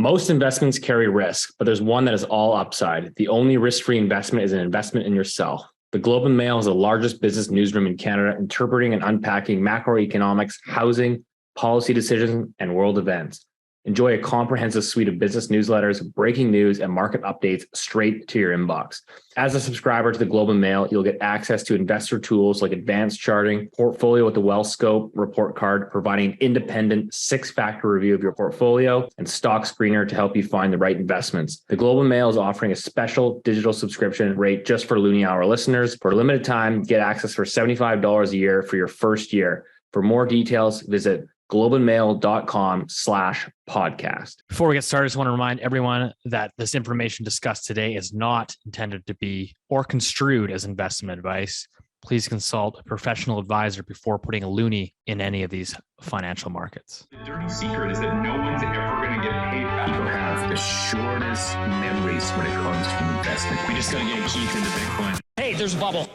Most investments carry risk, but there's one that is all upside. The only risk-free investment is an investment in yourself. The Globe and Mail is the largest business newsroom in Canada, interpreting and unpacking macroeconomics, housing, policy decisions, and world events. Enjoy a comprehensive suite of business newsletters, breaking news, and market updates straight to your inbox. As a subscriber to the Globe and Mail, you'll get access to investor tools like advanced charting, portfolio with the Wealth Scope report card, providing an independent 6-factor review of your portfolio, and stock screener to help you find the right investments. The Globe and Mail is offering a special digital subscription rate just for Loonie Hour listeners. For a limited time, get access for $75 a year for your first year. For more details, visit globeandmail.com/podcast. Before we get started, I just want to remind everyone that this information discussed today is not intended to be or construed as investment advice. Please consult a professional advisor before putting a loonie in any of these financial markets. The dirty secret is that no one's ever going to get paid back. People have the shortest memories when it comes to investment. We just got to get Keith into Bitcoin. Hey, there's a bubble.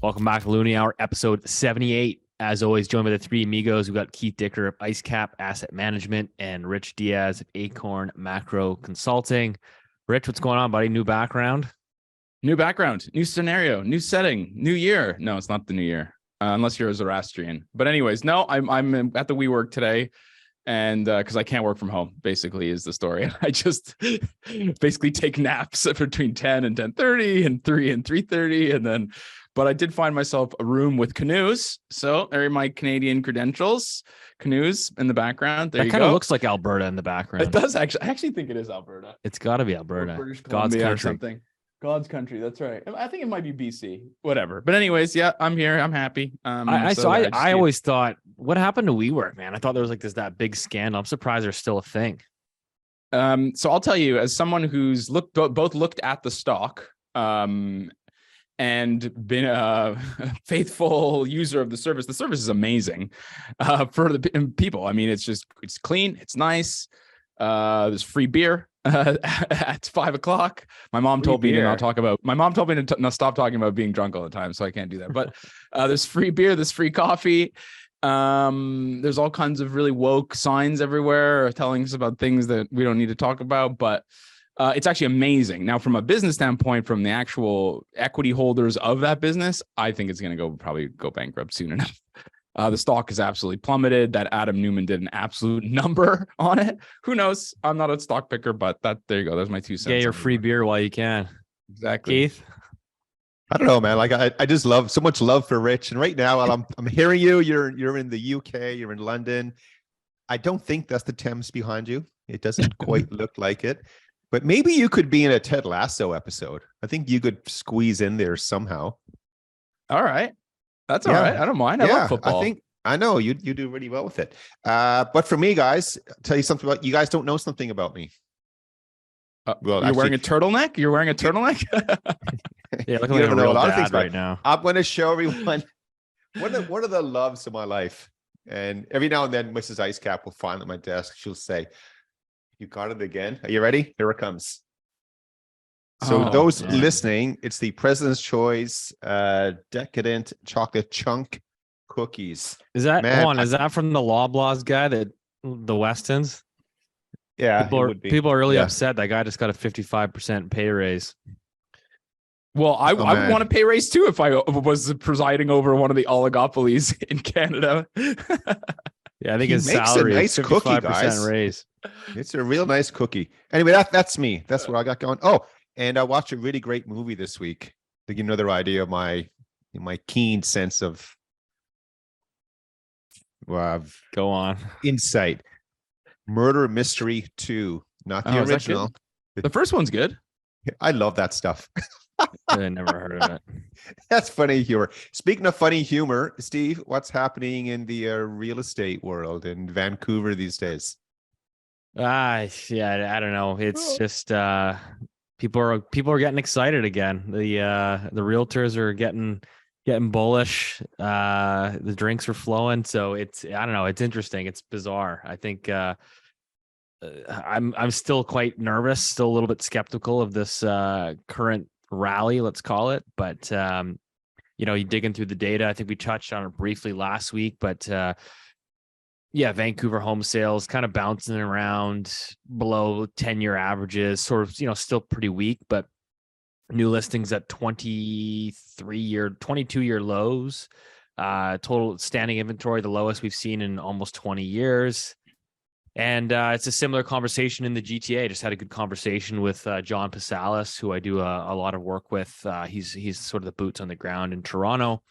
Welcome back to Loonie Hour, episode 78. As always, joined by the three amigos. We've got Keith Dicker of IceCap Asset Management and Rich Diaz of Acorn Macro Consulting. Rich, what's going on, buddy? New background? New background, new scenario, new setting, new year. No, it's not the new year, unless you're a Zoroastrian. But anyways, no, I'm at the WeWork today, and because I can't work from home, basically is the story. I just basically take naps between 10 and 10:30 and 3 and 3:30, and then. But I did find myself a room with canoes. So there are my Canadian credentials, canoes in the background. There you go. That kind of looks like Alberta in the background. It does actually. I actually think it is Alberta. It's got to be Alberta. British God's Columbia country. or something. God's country. That's right. I think it might be BC. Whatever. But anyways, yeah, I'm here. I'm happy. I always thought, what happened to WeWork, man? I thought there was like that big scandal. I'm surprised there's still a thing. So I'll tell you, as someone who's both looked at the stock, and been a faithful user of the service. The service is amazing for the people. I mean, it's clean. It's nice. There's free beer at 5:00. My mom told me to not talk about. My mom told me to stop talking about being drunk all the time, so I can't do that. But there's free beer. There's free coffee. There's all kinds of really woke signs everywhere telling us about things that we don't need to talk about, but. It's actually amazing. Now, from a business standpoint, from the actual equity holders of that business, I think it's going to probably go bankrupt soon enough. The stock has absolutely plummeted. That Adam Newman did an absolute number on it. Who knows? I'm not a stock picker, but there you go. There's my 2 cents. Get your free beer while you can. Exactly. Keith? I don't know, man. Like I just love so much love for Rich. And right now, while I'm hearing you, you're in the UK, you're in London. I don't think that's the Thames behind you. It doesn't quite look like it. But maybe you could be in a Ted Lasso episode. I think you could squeeze in there somehow. All right. That's all right. I don't mind. I love football. I know you do really well with it. But for me, guys, I'll tell you something about you guys don't know something about me. Well, you're wearing a turtleneck? You're wearing a turtleneck? Yeah, looking like a real dad right now. I'm going to show everyone one of the loves of my life. And every now and then, Mrs. IceCap will find at my desk. She'll say, "You got it again. Are you ready? Here it comes." So those listening, it's the President's Choice Decadent Chocolate Chunk Cookies. Is that is that from the Loblaws guy, the Westons? Yeah. People are really upset. That guy just got a 55% pay raise. Well, I would want a pay raise too if I was presiding over one of the oligopolies in Canada. Yeah, I think his salary is 55% raise. It's a real nice cookie. Anyway, that's me. That's what I got going. Oh, and I watched a really great movie this week to give another idea of my keen sense of go on insight. Murder Mystery 2, not the original. The first one's good. I love that stuff. I never heard of it. That's funny humor. Speaking of funny humor, Steve, what's happening in the real estate world in Vancouver these days? I don't know. It's just people are getting excited again. The realtors are getting bullish. The drinks are flowing, so I don't know. It's interesting. It's bizarre. I think I'm still quite nervous, still a little bit skeptical of this current rally, let's call it. But, you digging through the data, I think we touched on it briefly last week, but yeah, Vancouver home sales kind of bouncing around below 10-year averages, sort of, still pretty weak, but new listings at 22-year lows. Total standing inventory, the lowest we've seen in almost 20 years. And it's a similar conversation in the GTA. Just had a good conversation with John Pasalis, who I do a lot of work with. He's sort of the boots on the ground in Toronto.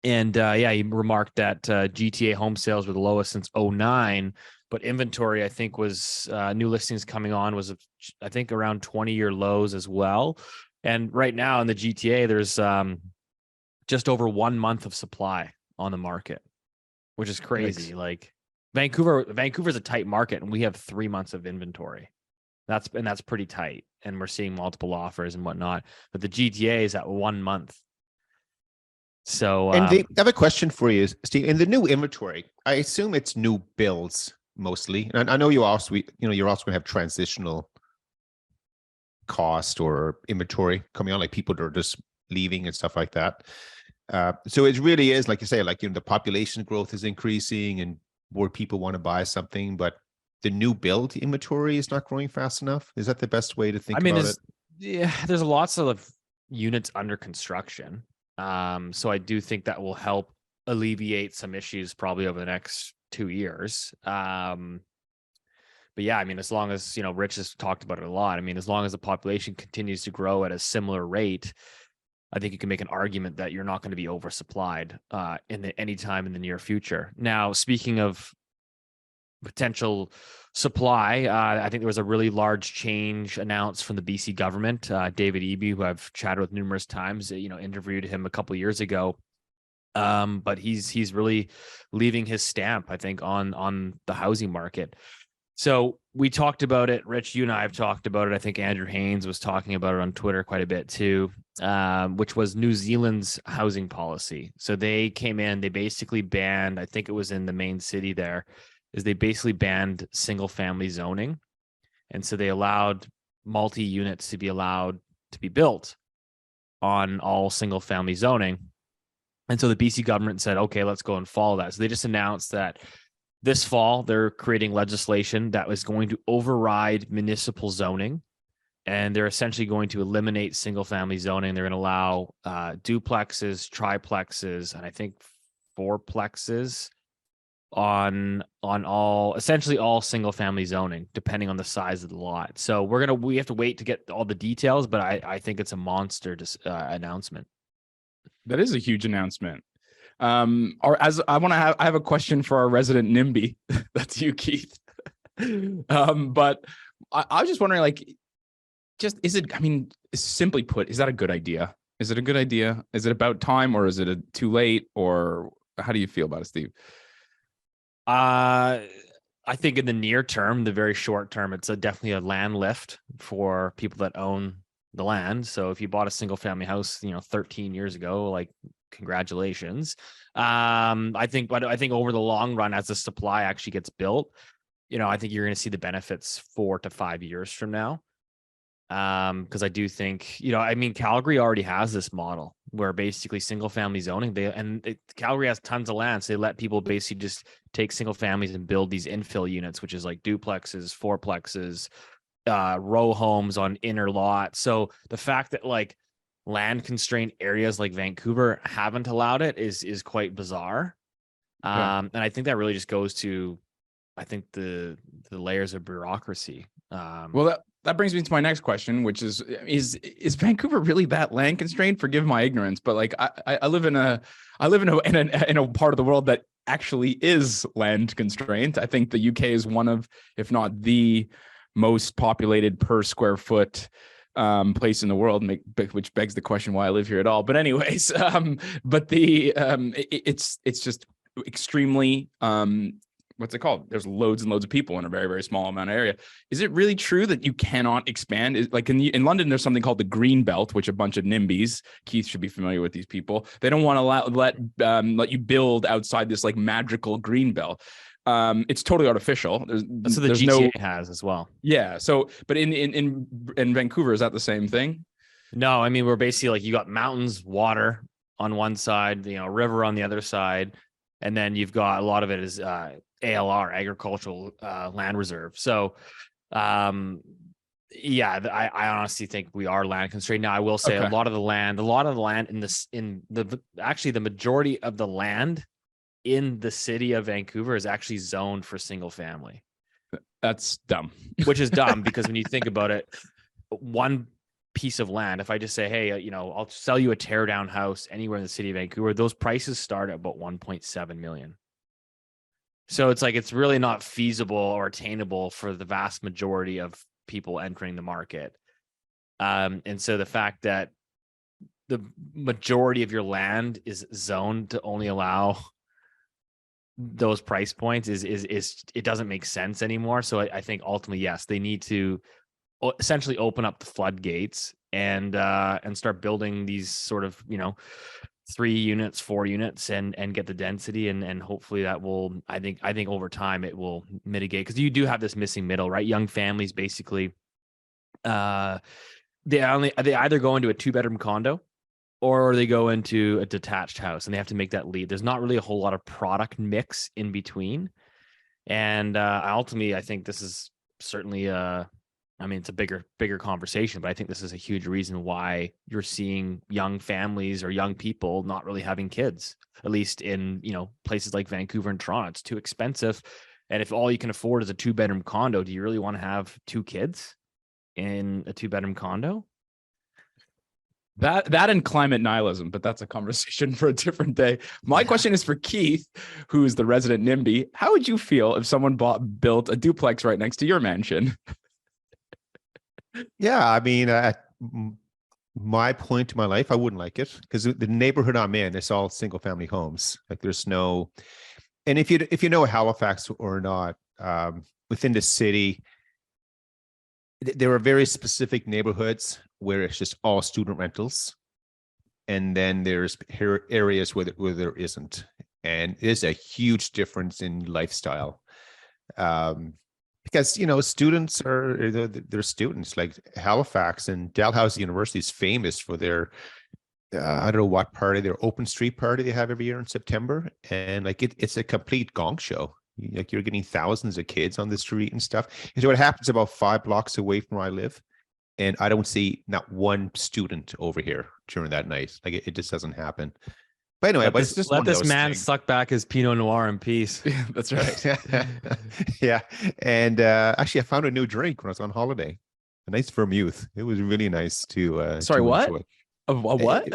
He remarked that GTA home sales were the lowest since 2009, but inventory, I think, was new listings coming on was, I think, around 20-year lows as well. And right now in the GTA, there's just over 1 month of supply on the market, which is crazy. Like Vancouver's a tight market, and we have 3 months of inventory. That's pretty tight, and we're seeing multiple offers and whatnot. But the GTA is at 1 month. So, and I have a question for you, Steve. In the new inventory, I assume it's new builds mostly. And I know you're also going to have transitional cost or inventory coming on, like people that are just leaving and stuff like that. So it really is, like you say, the population growth is increasing and more people want to buy something, but the new build inventory is not growing fast enough. Is that the best way to think about it? Yeah, there's lots of units under construction. So I do think that will help alleviate some issues probably over the next 2 years. But yeah, as long as, Rich has talked about it a lot. As long as the population continues to grow at a similar rate, I think you can make an argument that you're not going to be oversupplied any time in the near future. Now, speaking of potential supply, I think there was a really large change announced from the BC government. David Eby, who I've chatted with numerous times, interviewed him a couple of years ago. But he's really leaving his stamp, I think, on the housing market. So we talked about it. Rich, you and I have talked about it. I think Andrew Haynes was talking about it on Twitter quite a bit too, which was New Zealand's housing policy. So they came in, they basically banned, I think it was in the main city there, is they basically banned single family zoning. And so they allowed multi-units to be allowed to be built on all single family zoning. And so the BC government said, okay, let's go and follow that. So they just announced that this fall, they're creating legislation that was going to override municipal zoning. And they're essentially going to eliminate single family zoning. They're going to allow duplexes, triplexes, and I think fourplexes on essentially all single family zoning, depending on the size of the lot. So we have to wait to get all the details, but I think it's a monster announcement. That is a huge announcement. I have a question for our resident NIMBY. That's you, Keith. But I was just wondering, simply put, is that a good idea? Is it a good idea? Is it about time, or is it too late, or how do you feel about it, Steve? I think in the near term, the very short term, it's definitely a land lift for people that own the land. So if you bought a single family house, 13 years ago, congratulations. I think over the long run, as the supply actually gets built, I think you're going to see the benefits 4 to 5 years from now. Because I do think, Calgary already has this model where basically single family zoning, Calgary has tons of land. So they let people basically just take single families and build these infill units, which is like duplexes, fourplexes, row homes on inner lots. So the fact that land constrained areas like Vancouver haven't allowed it is quite bizarre. Yeah. And I think that really just goes to, the layers of bureaucracy. Well, that brings me to my next question, which is Vancouver really that land constrained? Forgive my ignorance, but I live in a part of the world that actually is land constrained. I think the UK is one of, if not the most populated per square foot place in the world, which begs the question why I live here at all. But anyways, it's just extremely what's it called? There's loads and loads of people in a very, very small amount of area. Is it really true that you cannot expand? In London, there's something called the Green Belt, which a bunch of NIMBYs, Keith should be familiar with these people. They don't want to let you build outside this magical Green Belt. It's totally artificial. That's what the there's GTA no, has as well. yeah. So, but in Vancouver, is that the same thing? No, I mean, we're basically like you got mountains, water on one side, river on the other side. And then you've got a lot of it is ALR, agricultural land reserve. So, yeah, I honestly think we are land constrained. Now, I will say Okay. a lot of the land actually the majority of the land in the city of Vancouver is actually zoned for single family, That's dumb. which is dumb because when you think about it, one piece of land, if I just say, hey, I'll sell you a tear down house anywhere in the city of Vancouver, those prices start at about 1.7 million. So it's like, it's really not feasible or attainable for the vast majority of people entering the market. And so the fact that the majority of your land is zoned to only allow those price points is it doesn't make sense anymore. So I think ultimately, yes, they need to essentially open up the floodgates and start building these sort of 3 units, 4 units, and get the density, and hopefully that will, I think over time it will mitigate, because you do have this missing middle, right? Young families basically they either go into a 2-bedroom condo or they go into a detached house, and they have to make that leap. There's not really a whole lot of product mix in between. And ultimately, I think this is certainly it's a bigger conversation, but I think this is a huge reason why you're seeing young families or young people not really having kids, at least in, places like Vancouver and Toronto. It's too expensive. And if all you can afford is a 2-bedroom condo, do you really want to have 2 kids in a 2-bedroom condo? That and climate nihilism, but that's a conversation for a different day. My question is for Keith, who's the resident NIMBY. How would you feel if someone built a duplex right next to your mansion? Yeah, I mean, at my point in my life, I wouldn't like it, because the neighborhood I'm in, it's all single family homes. Like, there's no, and if you know Halifax or not, within the city, there are very specific neighborhoods where it's just all student rentals, and then there's areas where there isn't, and there's a huge difference in lifestyle. Because students they're students. Like Halifax and Dalhousie University is famous for their I don't know what party, their open street party they have every year in September, and like it's a complete gong show. Like, you're getting thousands of kids on the street and stuff. And so what happens about 5 blocks away from where I live, and I don't see not one student over here during that night. Like, it just doesn't happen. But anyway, Let this man suck back his Pinot Noir in peace. That's right. Yeah. And actually, I found a new drink when I was on holiday. A nice vermouth. It was really nice to Sorry, to what? enjoy. A what?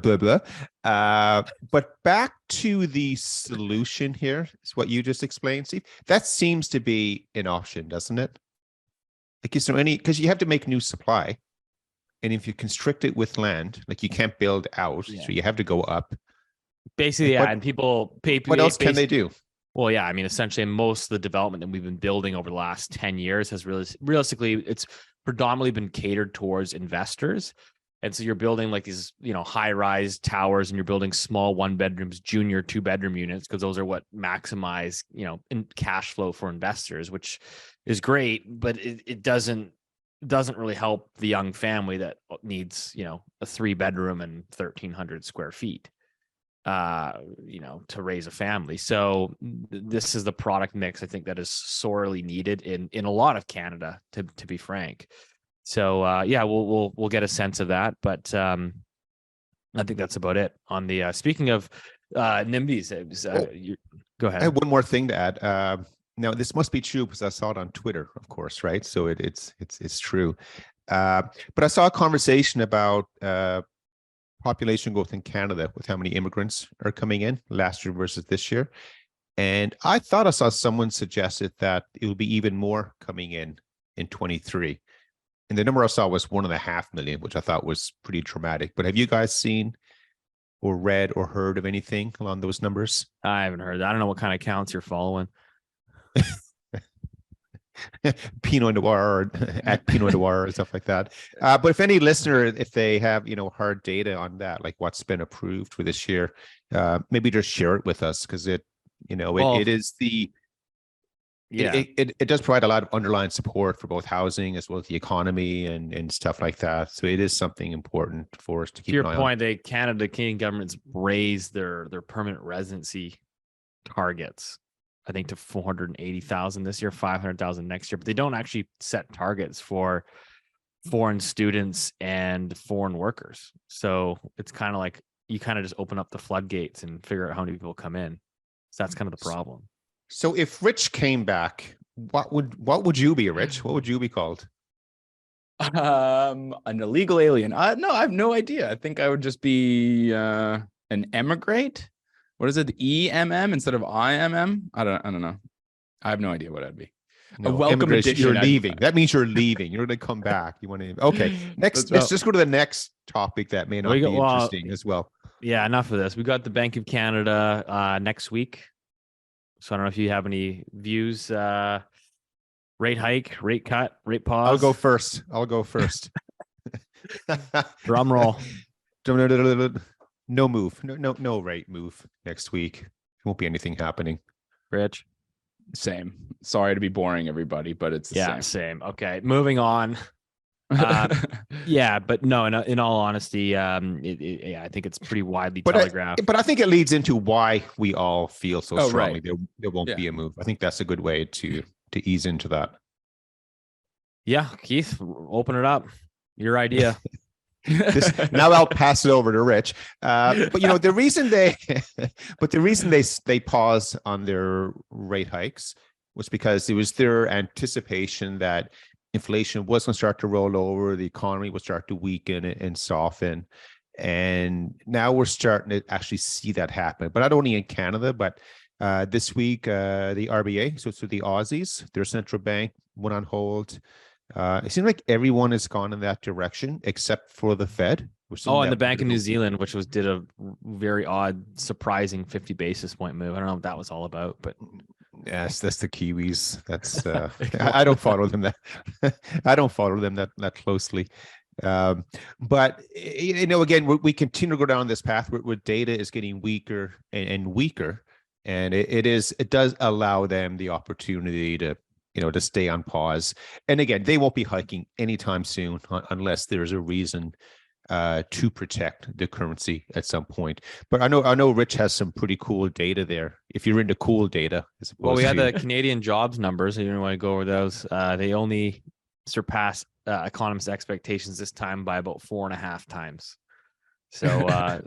Blah, blah. But back to the solution here, is what you just explained, Steve. That seems to be an option, doesn't it? Like, is there any, because you have to make new supply. And if you constrict it with land, like, you can't build out, so you have to go up. Basically, yeah. And people pay. What else can they do? Well, yeah, I mean, essentially, most of the development that we've been building over the last 10 years has realistically, it's predominantly been catered towards investors. And so you're building like these, high-rise towers, and you're building small 1-bedrooms, junior 2-bedroom units, because those are what maximize, in cash flow for investors, which is great, but it doesn't really help the young family that needs, a 3-bedroom and 1,300 square feet, to raise a family. So this is the product mix, I think, that is sorely needed in a lot of Canada, to be frank. So yeah, we'll get a sense of that, but I think that's about it on the. Speaking of NIMBYs, go ahead. I have one more thing to add. Now, this must be true because I saw it on Twitter, of course, right? So it's true. But I saw a conversation about population growth in Canada with how many immigrants are coming in last year versus this year, and I thought I saw someone suggested that it will be even more coming in 23. And the number I saw was 1.5 million, which I thought was pretty dramatic. But have you guys seen or read or heard of anything along those numbers? I haven't heard. I don't know what kind of counts you're following. Pinot Noir or at Pinot Noir or stuff like that. But if any listener, if they have hard data on that, like what's been approved for this year, maybe just share it with us, because You know, Well, it is the it does provide a lot of underlying support for both housing as well as the economy and stuff like that. So it is something important for us to keep To an your eye point, the Canadian government's raised their permanent residency targets, I think, to 480,000 this year, 500,000 next year, but they don't actually set targets for foreign students and foreign workers. So it's kind of like you kind of just open up the floodgates and figure out how many people come in. So that's kind of the problem. So if Rich came back, what would you be, Rich? What would you be called? An illegal alien. No, I have no idea. I think I would just be an emigrate. What is it? EMM instead of IMM? I don't know. I have no idea what I'd be. No, a welcome immigration, addition. You're leaving. That means you're leaving. You're going to come back. You want to? Okay. Next, let's just go to the next topic that may not be interesting as well. Yeah, enough of this. We got the Bank of Canada next week. So I don't know if you have any views. Rate hike, rate cut, rate pause. I'll go first. Drum roll. No move. No rate move next week. There won't be anything happening. Rich. Same. Sorry to be boring, everybody, but it's the same. Okay, moving on. Yeah, but no. In all honesty, I think it's pretty widely telegraphed. But I think it leads into why we all feel so strongly right. there won't be a move. I think that's a good way to ease into that. Yeah, Keith, open it up. Your idea. Now I'll pass it over to Rich. But you know the reason they paused on their rate hikes was because it was their anticipation that inflation was going to start to roll over, the economy would start to weaken and soften, and now we're starting to actually see that happen. But not only in Canada, but this week the RBA, so the Aussies, their central bank went on hold. It seems like everyone has gone in that direction except for the Fed. And the Bank of New Zealand, which did a very odd, surprising 50 basis point move. I don't know what that was all about, but yes, that's the Kiwis. That's I don't follow them that closely. But you know, again, we continue to go down this path where data is getting weaker and weaker, and it does allow them the opportunity to stay on pause. And again, they won't be hiking anytime soon unless there's a reason to protect the currency at some point. But I know Rich has some pretty cool data there. If you're into cool data, we had the Canadian jobs numbers. I didn't want to go over those. They only surpassed economists' expectations this time by about 4.5 times. So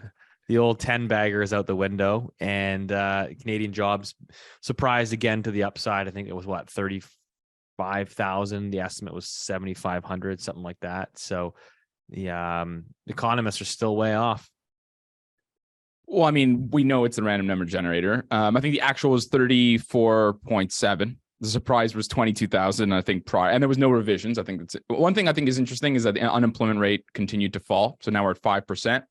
the old 10 bagger is out the window, and Canadian jobs surprised again to the upside. I think it was 35,000. The estimate was 7,500, something like that. So the economists are still way off. Well, I mean, we know it's the random number generator. I think the actual was 34.7. The surprise was 22,000, I think, prior, and there was no revisions. I think that's it. One thing I think is interesting is that the unemployment rate continued to fall. So now we're at 5%.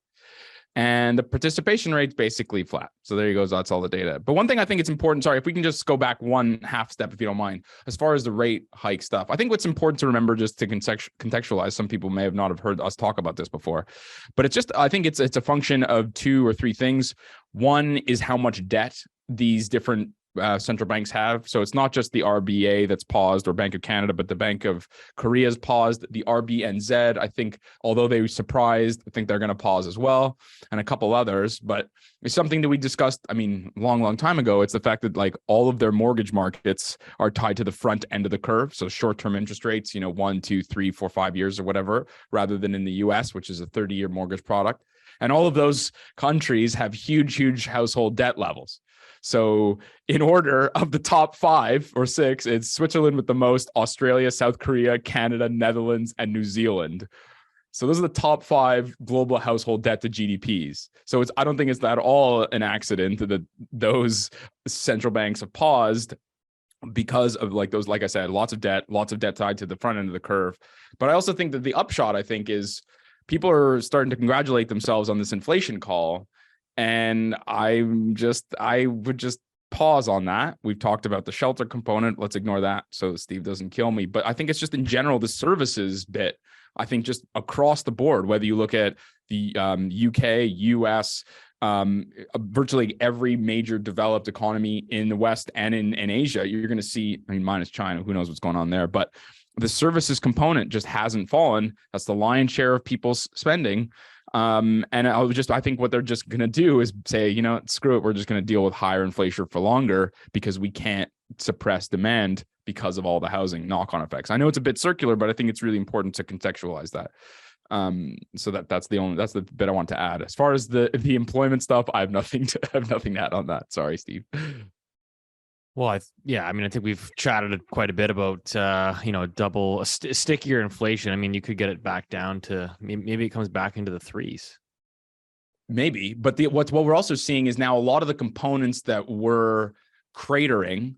And the participation rate's basically flat. So there you go. That's all the data. But one thing I think it's important, sorry, if we can just go back one half step, if you don't mind, as far as the rate hike stuff, I think what's important to remember, just to contextualize, some people may have not have heard us talk about this before, but it's just, I think it's a function of 2 or 3 things. One is how much debt these different central banks have. So it's not just the RBA that's paused or Bank of Canada, but the Bank of Korea's paused. The RBNZ, I think, although they were surprised, I think they're going to pause as well, and a couple others. But it's something that we discussed, I mean, long time ago. It's the fact that like all of their mortgage markets are tied to the front end of the curve. So short-term interest rates, 1, 2, 3, 4, 5 years or whatever, rather than in the US, which is a 30-year mortgage product. And all of those countries have huge household debt levels. So in order of the top 5 or 6, it's Switzerland with the most, Australia, South Korea, Canada, Netherlands, and New Zealand. So those are the top 5 global household debt to GDPs. So I don't think it's at all an accident that those central banks have paused because of like those, like I said, lots of debt tied to the front end of the curve. But I also think that the upshot, I think, is people are starting to congratulate themselves on this inflation call. And I would just pause on that. We've talked about the shelter component. Let's ignore that so Steve doesn't kill me. But I think it's just in general, the services bit, I think just across the board, whether you look at the UK, US, virtually every major developed economy in the West and in Asia, you're going to see, I mean, minus China, who knows what's going on there, but the services component just hasn't fallen. That's the lion's share of people's spending. And I think what they're just going to do is say, you know, screw it. We're just going to deal with higher inflation for longer because we can't suppress demand because of all the housing knock-on effects. I know it's a bit circular, but I think it's really important to contextualize that. So that's the bit I want to add. As far as the employment stuff, I have nothing to add on that. Sorry, Steve. Well, I think we've chatted quite a bit about, stickier inflation. I mean, you could get it back down to maybe it comes back into the threes. Maybe, but what we're also seeing is now a lot of the components that were cratering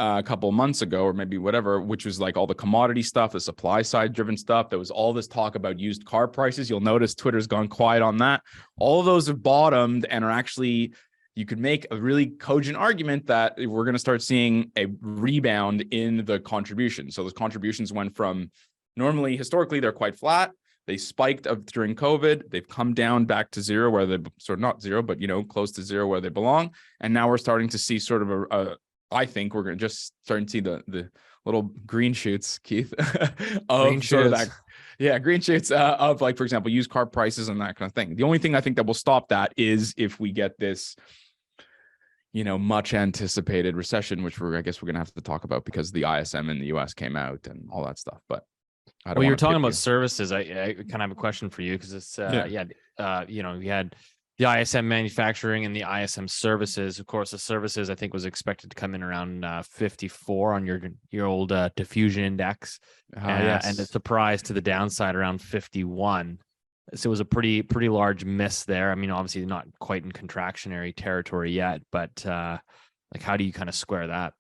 a couple of months ago, or maybe whatever, which was like all the commodity stuff, the supply side driven stuff. There was all this talk about used car prices. You'll notice Twitter's gone quiet on that. All of those have bottomed and are actually, you could make a really cogent argument that we're going to start seeing a rebound in the contributions. So those contributions went from normally, historically, they're quite flat. They spiked up during COVID. They've come down back to zero, where they sort of not zero, but close to zero where they belong. And now we're starting to see sort of I think we're going to just start to see the little green shoots, Keith, of green sort shoots. Of that. Yeah, green shoots of, like, for example, used car prices and that kind of thing. The only thing I think that will stop that is if we get this, much anticipated recession, which I guess we're going to have to talk about because the ISM in the US came out and all that stuff. But you're talking about services. I kind of have a question for you because it's we had the ISM manufacturing and the ISM services. Of course, the services I think was expected to come in around 54 on your old diffusion index, yes. And a surprise to the downside around 51. So it was a pretty large miss there. I mean, obviously not quite in contractionary territory yet, but how do you kind of square that?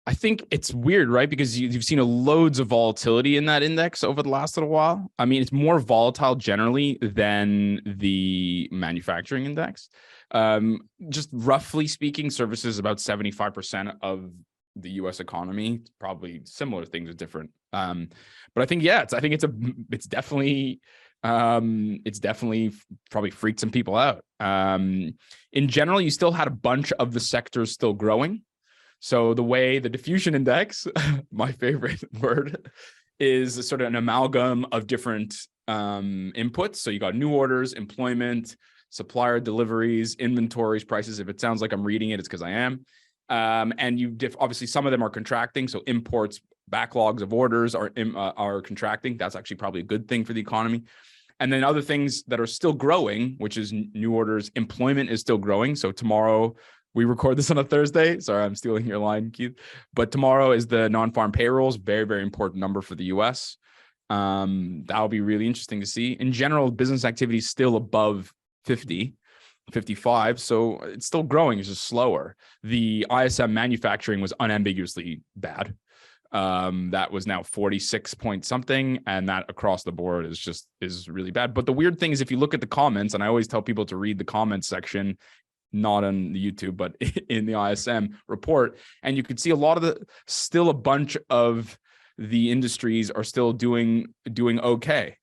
I think it's weird, right? Because you've seen loads of volatility in that index over the last little while. I mean, it's more volatile generally than the manufacturing index. Just roughly speaking, services about 75% of the U.S. economy. Probably similar things are different. But I think, it's definitely probably freaked some people out. In general, you still had a bunch of the sectors still growing. So the way the diffusion index, my favorite word, is sort of an amalgam of different inputs. So you got new orders, employment, supplier deliveries, inventories, prices. If it sounds like I'm reading it, it's because I am. And obviously some of them are contracting. So imports, backlogs of orders are contracting. That's actually probably a good thing for the economy. And then other things that are still growing, which is new orders, employment is still growing. So tomorrow, we record this on a Thursday. Sorry, I'm stealing your line, Keith. But tomorrow is the non-farm payrolls, very, very important number for the US. That'll be really interesting to see. In general, business activity is still above 50, 55. So it's still growing, it's just slower. The ISM manufacturing was unambiguously bad. That was now 46 point something. And that across the board is really bad. But the weird thing is, if you look at the comments, and I always tell people to read the comments section, not on the YouTube, but in the ISM report. And you could see still a bunch of the industries are still doing okay.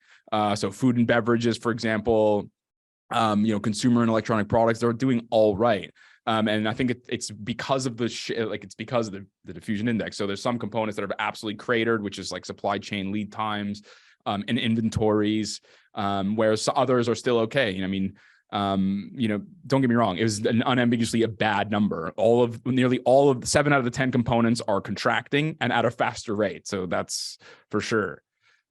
So food and beverages, for example, consumer and electronic products, they're doing all right. And I think it's because of it's because of the diffusion index. So there's some components that are absolutely cratered, which is like supply chain lead times and inventories, whereas others are still okay. Don't get me wrong, it was unambiguously a bad number. Nearly all of 7 out of the 10 components are contracting and at a faster rate. So that's for sure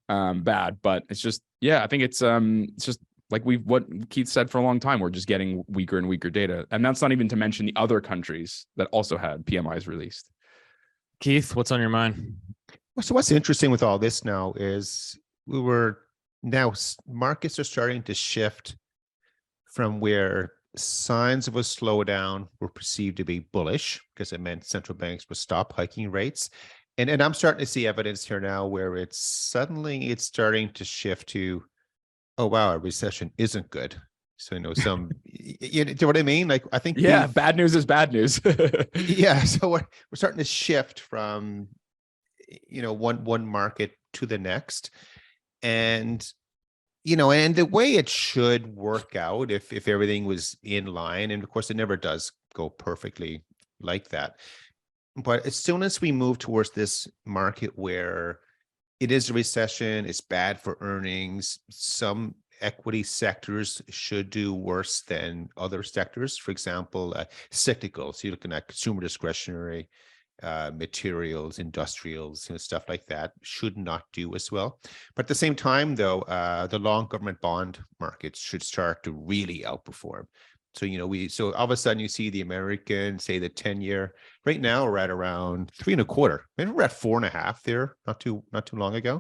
bad. But it's just, I think it's just like what Keith said for a long time, we're just getting weaker and weaker data. And that's not even to mention the other countries that also had PMIs released. Keith, what's on your mind? So what's interesting with all this now is markets are starting to shift from where signs of a slowdown were perceived to be bullish because it meant central banks would stop hiking rates. And I'm starting to see evidence here now where it's starting to shift to, oh, wow, a recession isn't good. So, do you know what I mean? Like, I think. Yeah, bad news is bad news. Yeah. So we're starting to shift from, one market to the next. And and the way it should work out if everything was in line, and of course it never does go perfectly like that. But as soon as we move towards this market where it is a recession, it's bad for earnings, some equity sectors should do worse than other sectors. For example, cyclical. So you're looking at consumer discretionary, materials, industrials, stuff like that should not do as well. But at the same time, though, the long government bond markets should start to really outperform. So, so all of a sudden you see the American, say the 10-year, right now we're at around 3.25. Maybe we're at 4.5 there not too long ago.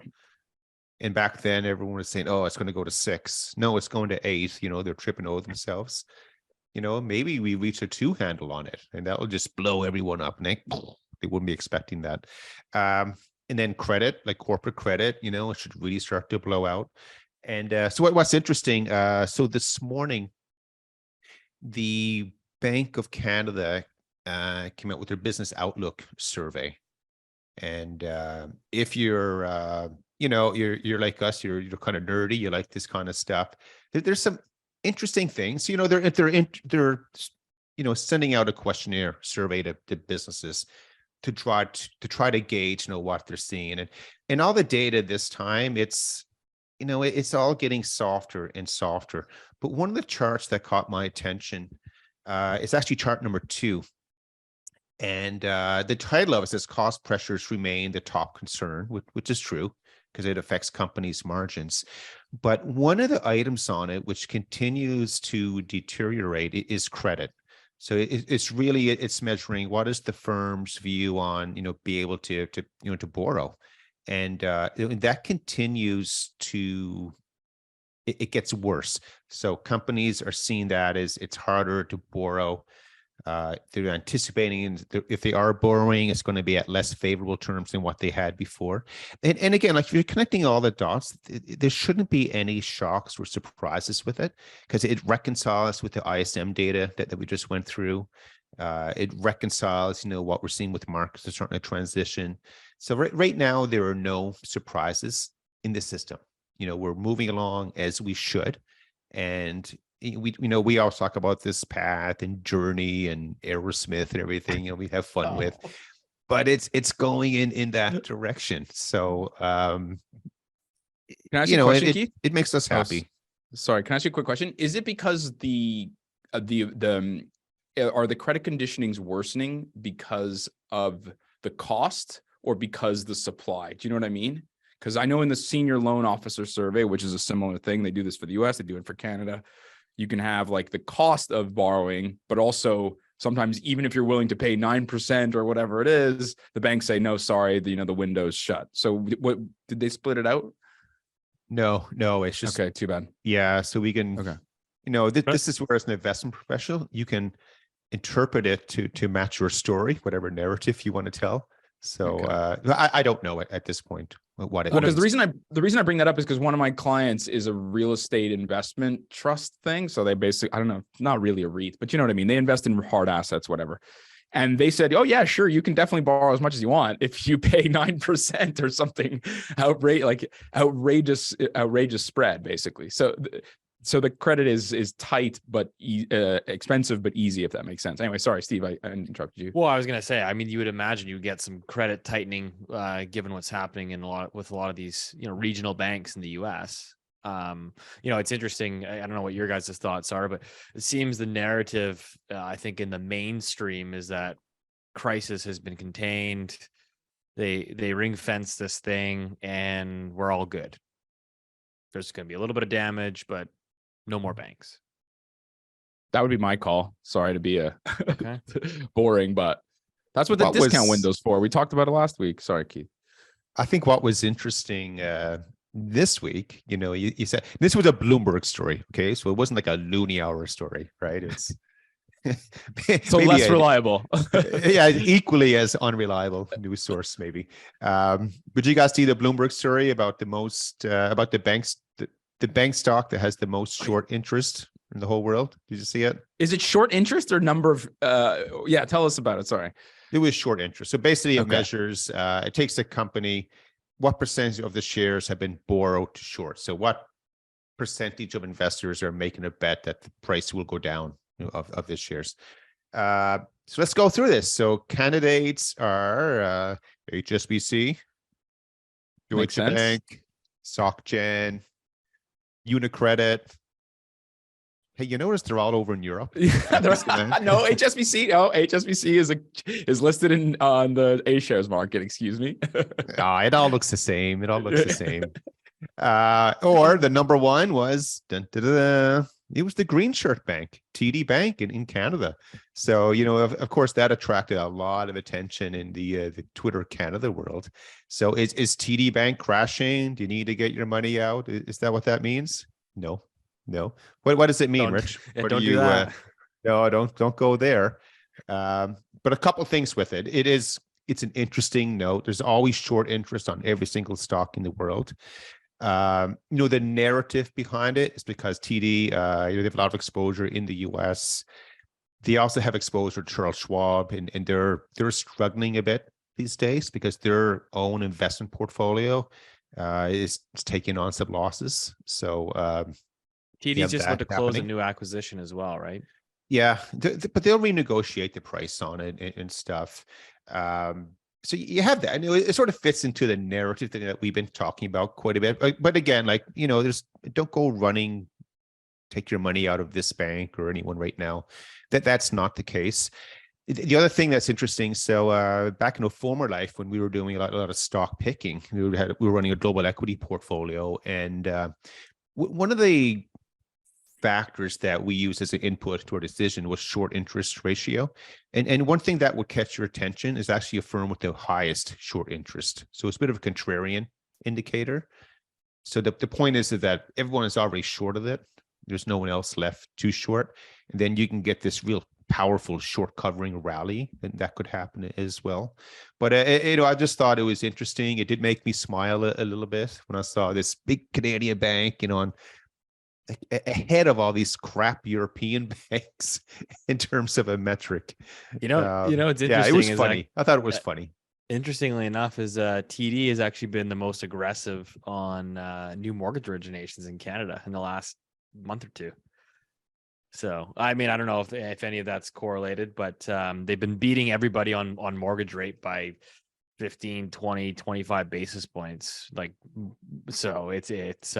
And back then everyone was saying, oh, it's going to go to 6. No, it's going to 8. They're tripping over themselves. Maybe we reach a 2 handle on it, and that will just blow everyone up. And they wouldn't be expecting that. And then credit, like corporate credit, it should really start to blow out. And so what's interesting, so this morning, the Bank of Canada came out with their business outlook survey. And if you're, you're like us, you're kind of nerdy, you like this kind of stuff. There's some interesting things. They're sending out a questionnaire survey to businesses to try to gauge what they're seeing, and all the data this time, it's all getting softer and softer. But one of the charts that caught my attention is actually chart number 2. And the title of it says cost pressures remain the top concern, which is true because it affects companies' margins. But one of the items on it which continues to deteriorate is credit. So it's measuring what is the firm's view on be able to borrow, and that continues to it gets worse. So companies are seeing that as it's harder to borrow. They're anticipating if they are borrowing, it's going to be at less favorable terms than what they had before. And again, like if you're connecting all the dots, there shouldn't be any shocks or surprises with it, because it reconciles with the ISM data that we just went through. It reconciles, what we're seeing with markets are starting to transition. So right now, there are no surprises in the system. We're moving along as we should. And we always talk about this path and journey and Aerosmith and everything, we have fun with, but it's going in that direction. So can I ask you a question, Keith? It makes us happy. Sorry, can I ask you a quick question? Is it because are the credit conditionings worsening because of the cost or because the supply? Do you know what I mean? Because I know in the senior loan officer survey, which is a similar thing, they do this for the US, they do it for Canada. You can have like the cost of borrowing, but also sometimes even if you're willing to pay 9% or whatever it is, the banks say, no, sorry, the window's shut. So what did they split it out? No, it's just, okay, too bad. Yeah. So we can, this is where as an investment professional, you can interpret it to match your story, whatever narrative you want to tell. So I don't know at this point what it is. Because the reason I bring that up is because one of my clients is a real estate investment trust thing. So they basically, I don't know, not really a REIT, but you know what I mean? They invest in hard assets, whatever. And they said, oh yeah, sure, you can definitely borrow as much as you want if you pay 9% or something outrageous spread, basically. So the credit is tight, but expensive, but easy, if that makes sense. Anyway, sorry, Steve, I interrupted you. Well, I was going to say, I mean, you would imagine you get some credit tightening, given what's happening with a lot of these, regional banks in the US. It's interesting. I don't know what your guys' thoughts are, but it seems the narrative, I think in the mainstream, is that crisis has been contained. They ring fence this thing and we're all good. There's going to be a little bit of damage, but no more banks. That would be my call. Sorry to be boring, but that's what the discount window's for. We talked about it last week. Sorry, Keith. I think what was interesting this week, you said this was a Bloomberg story. Okay. So it wasn't like a Loonie Hour story, right? It's so less reliable. Yeah, equally as unreliable news source, maybe. But you guys see the Bloomberg story about about the banks, the bank stock that has the most short interest in the whole world? Did you see it? Is it short interest or number of? Tell us about it. Sorry. It was short interest. So basically, it measures. It takes a company, what percentage of the shares have been borrowed to short. So what percentage of investors are making a bet that the price will go down of this shares. So let's go through this. So candidates are HSBC, Deutsche Bank, SocGen, Unicredit. Hey, you notice they're all over in Europe? No, HSBC. No, HSBC is listed on the A shares market. Excuse me. It all looks the same. It all looks the same. Or the number one was it was the green shirt bank, TD Bank in Canada. So, of course, that attracted a lot of attention in the Twitter Canada world. So is TD Bank crashing? Do you need to get your money out? Is that what that means? No. What does it mean, Rich? What don't do that. No, don't go there. But a couple things with it. It's an interesting note. There's always short interest on every single stock in the world. The narrative behind it is because TD, they have a lot of exposure in the US. They also have exposure to Charles Schwab, and they're struggling a bit these days because their own investment portfolio is taking on some losses. So TD's just about to close a new acquisition as well, right? Yeah, but they'll renegotiate the price on it and stuff. So you have that, and it sort of fits into the narrative that we've been talking about quite a bit. But again, don't go running, take your money out of this bank or anyone right now. That's not the case. The other thing that's interesting, so back in a former life when we were doing a lot of stock picking, we were running a global equity portfolio, and one of the factors that we use as an input to our decision was short interest ratio. And one thing that would catch your attention is actually a firm with the highest short interest. So it's a bit of a contrarian indicator. So the point is that everyone is already short of it. There's no one else left too short. And then you can get this real powerful short covering rally, and that could happen as well. But I just thought it was interesting. It did make me smile a little bit when I saw this big Canadian bank, on ahead of all these crap European banks in terms of a metric. It's interesting. Yeah, it was funny. I thought it was funny. Interestingly enough, is TD has actually been the most aggressive on new mortgage originations in Canada in the last month or two. So, I mean, I don't know if any of that's correlated, but they've been beating everybody on mortgage rate by 15, 20, 25 basis points. So it's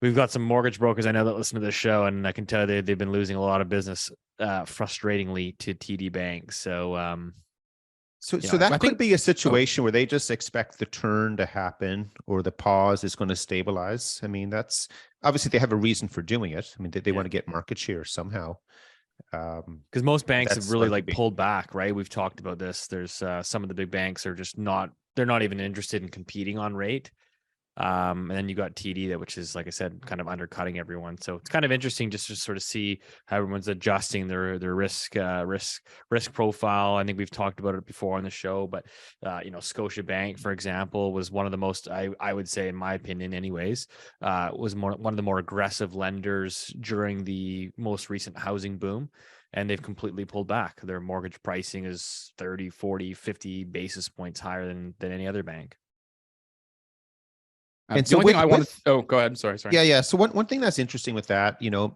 we've got some mortgage brokers I know that listen to this show, and I can tell you they've been losing a lot of business, frustratingly, to TD Bank. So, that could be a situation where they just expect the turn to happen, or the pause is going to stabilize. I mean, that's obviously they have a reason for doing it. I mean, they want to get market share somehow. Because most banks have really pulled back, right? We've talked about this. There's some of the big banks are just they're not even interested in competing on rate. And then you got TD, which is, like I said, kind of undercutting everyone. So it's kind of interesting just to sort of see how everyone's adjusting their risk profile. I think we've talked about it before on the show, but Scotiabank, for example, was one of the most, I would say, in my opinion, anyways, was one of the more aggressive lenders during the most recent housing boom. And they've completely pulled back. Their mortgage pricing is 30, 40, 50 basis points higher than any other bank. And so go ahead. Sorry. Yeah. So one thing that's interesting with that, and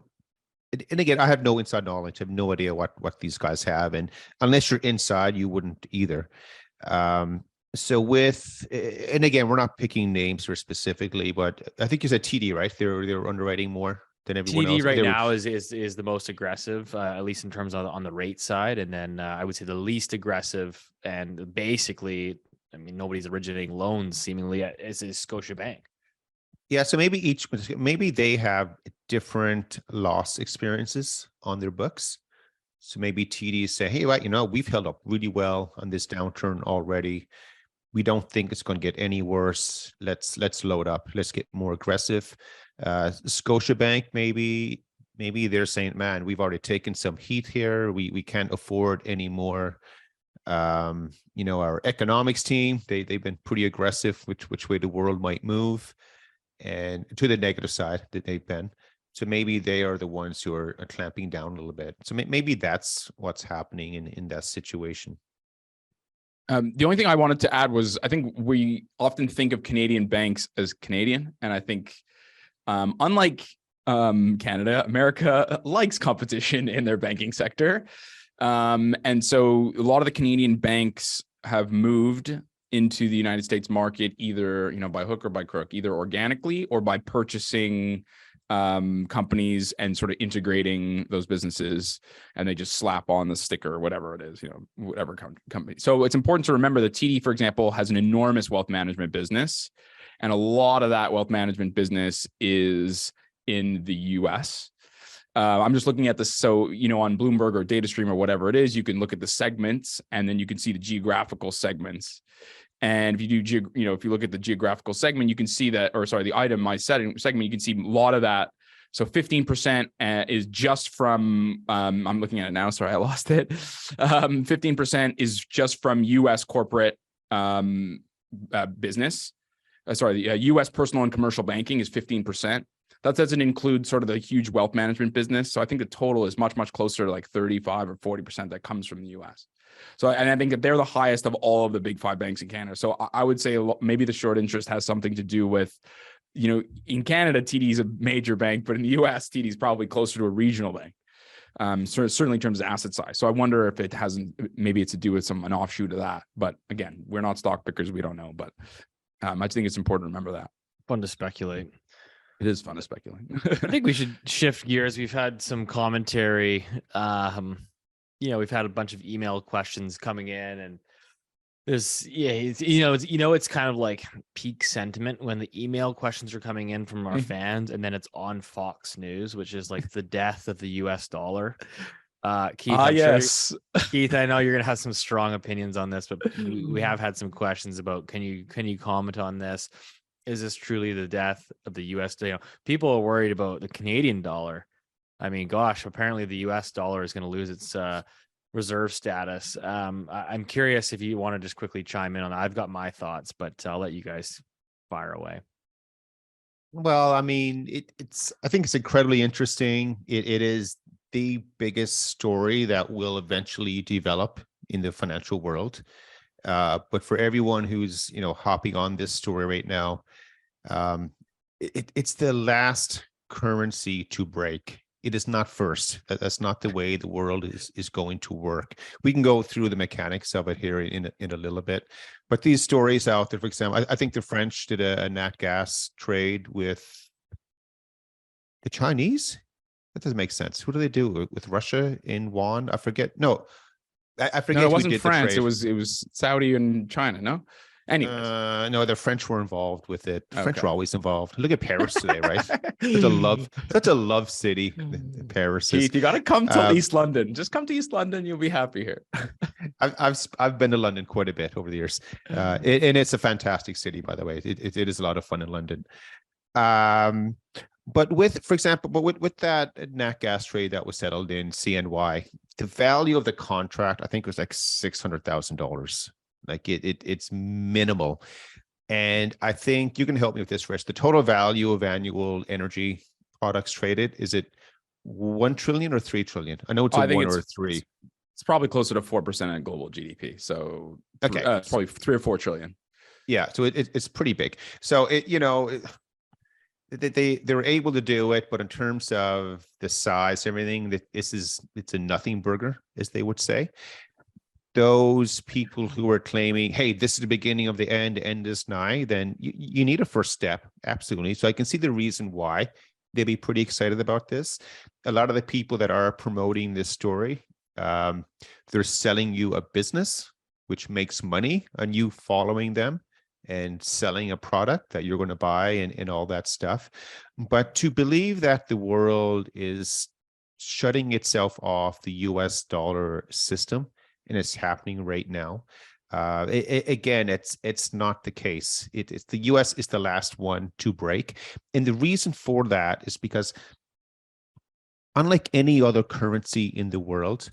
again, I have no inside knowledge. I have no idea what these guys have. And unless you're inside, you wouldn't either. And again, we're not picking names here specifically, but I think you said TD, right? They're underwriting more than everyone else. TD right now is the most aggressive, at least in terms of on the rate side. And then I would say the least aggressive, and basically, I mean, nobody's originating loans seemingly is Scotiabank. Yeah, so maybe they have different loss experiences on their books. So maybe TD say, hey, we've held up really well on this downturn already. We don't think it's going to get any worse. Let's load up. Let's get more aggressive. Scotiabank, maybe they're saying, man, we've already taken some heat here. We can't afford any more. Our economics team, they've been pretty aggressive which way the world might move, and to the negative side that they've been. So maybe they are the ones who are clamping down a little bit. So maybe that's what's happening in that situation. The only thing I wanted to add was, I think we often think of Canadian banks as Canadian, and I think Unlike Canada, America likes competition in their banking sector. And so a lot of the Canadian banks have moved into the United States market, either, by hook or by crook, either organically or by purchasing companies and sort of integrating those businesses, and they just slap on the sticker or whatever it is, whatever company. So it's important to remember that TD, for example, has an enormous wealth management business, and a lot of that wealth management business is in the US. I'm just looking at this. So, on Bloomberg or DataStream or whatever it is, you can look at the segments, and then you can see the geographical segments. And if you do, if you look at the geographical segment, you can see that, the itemized segment, you can see a lot of that. So 15% is just from, I'm looking at it now. Sorry, I lost it. 15% is just from US corporate business. The US personal and commercial banking is 15%. That doesn't include sort of the huge wealth management business. So I think the total is much, much closer to like 35 or 40% that comes from the US. So, and I think that they're the highest of all of the big five banks in Canada. So I would say maybe the short interest has something to do with, in Canada, TD is a major bank, but in the US, TD is probably closer to a regional bank. Certainly in terms of asset size. So I wonder if maybe it's to do with an offshoot of that. But again, we're not stock pickers. We don't know. But I think it's important to remember that. Fun to speculate. It is fun to speculate. I think we should shift gears. We've had some commentary. We've had a bunch of email questions coming in, and it's kind of like peak sentiment when the email questions are coming in from our fans, and then it's on Fox News, which is like the death of the US dollar. Keith, yes. Keith, I know you're gonna have some strong opinions on this, but we have had some questions about can you comment on this? Is this truly the death of the US dollar? People are worried about the Canadian dollar. I mean, gosh, apparently the US dollar is going to lose its reserve status. I'm curious if you want to just quickly chime in on that. I've got my thoughts, but I'll let you guys fire away. Well, I mean, I think it's incredibly interesting. It is the biggest story that will eventually develop in the financial world. But for everyone who's, hopping on this story right now, it's the last currency to break. It is not first. That's not the way the world is going to work. We can go through the mechanics of it here in a little bit. But these stories out there, for example, I think the French did a nat gas trade with the Chinese. That doesn't make sense. Who do they do with Russia in yuan? I forget. No, I forget. No, it wasn't France. It was Saudi and China. No. Anyway, no, the French were involved with it. The French Okay. are always involved. Look at Paris today, right? such a love city. Paris is. Keith, you got to come to East London. Just come to East London. You'll be happy here. I've been to London quite a bit over the years, and it's a fantastic city, by the way. It is a lot of fun in London. But with that nat gas trade that was settled in CNY, the value of the contract, I think, was like $600,000. Like it's minimal. And I think you can help me with this, Rich. The total value of annual energy products traded, is it 1 trillion or 3 trillion? I know it's a 1 or 3. It's probably closer to 4% of global GDP. So Okay. It's probably 3 or 4 trillion. Yeah, so it's pretty big. So they were able to do it, but in terms of the size, everything, it's a nothing burger, as they would say. Those people who are claiming, hey, this is the beginning of the end is nigh, then you need a first step. Absolutely. So I can see the reason why they'd be pretty excited about this. A lot of the people that are promoting this story, they're selling you a business, which makes money on you following them and selling a product that you're going to buy and all that stuff. But to believe that the world is shutting itself off the US dollar system, and it's happening right now. Again, it's not the case. It's the US is the last one to break. And the reason for that is because unlike any other currency in the world,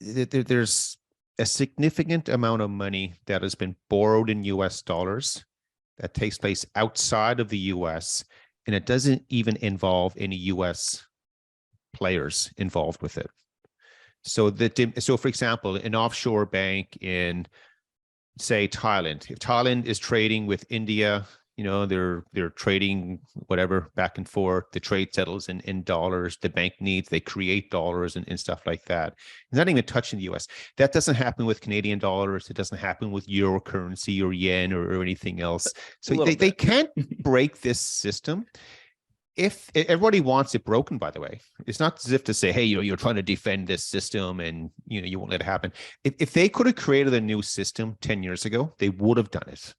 there's a significant amount of money that has been borrowed in US dollars that takes place outside of the US, and it doesn't even involve any US players involved with it. So for example, an offshore bank in, say, Thailand, if Thailand is trading with India They're trading whatever back and forth. The trade settles in dollars. The bank needs, they create dollars and stuff like that. It's not even touching the US. That doesn't happen with Canadian dollars. It doesn't happen with euro currency or yen or anything else. So they can't break this system. If everybody wants it broken, by the way, it's not as if to say, hey, you're trying to defend this system and you won't let it happen. If they could have created a new system 10 years ago, they would have done it.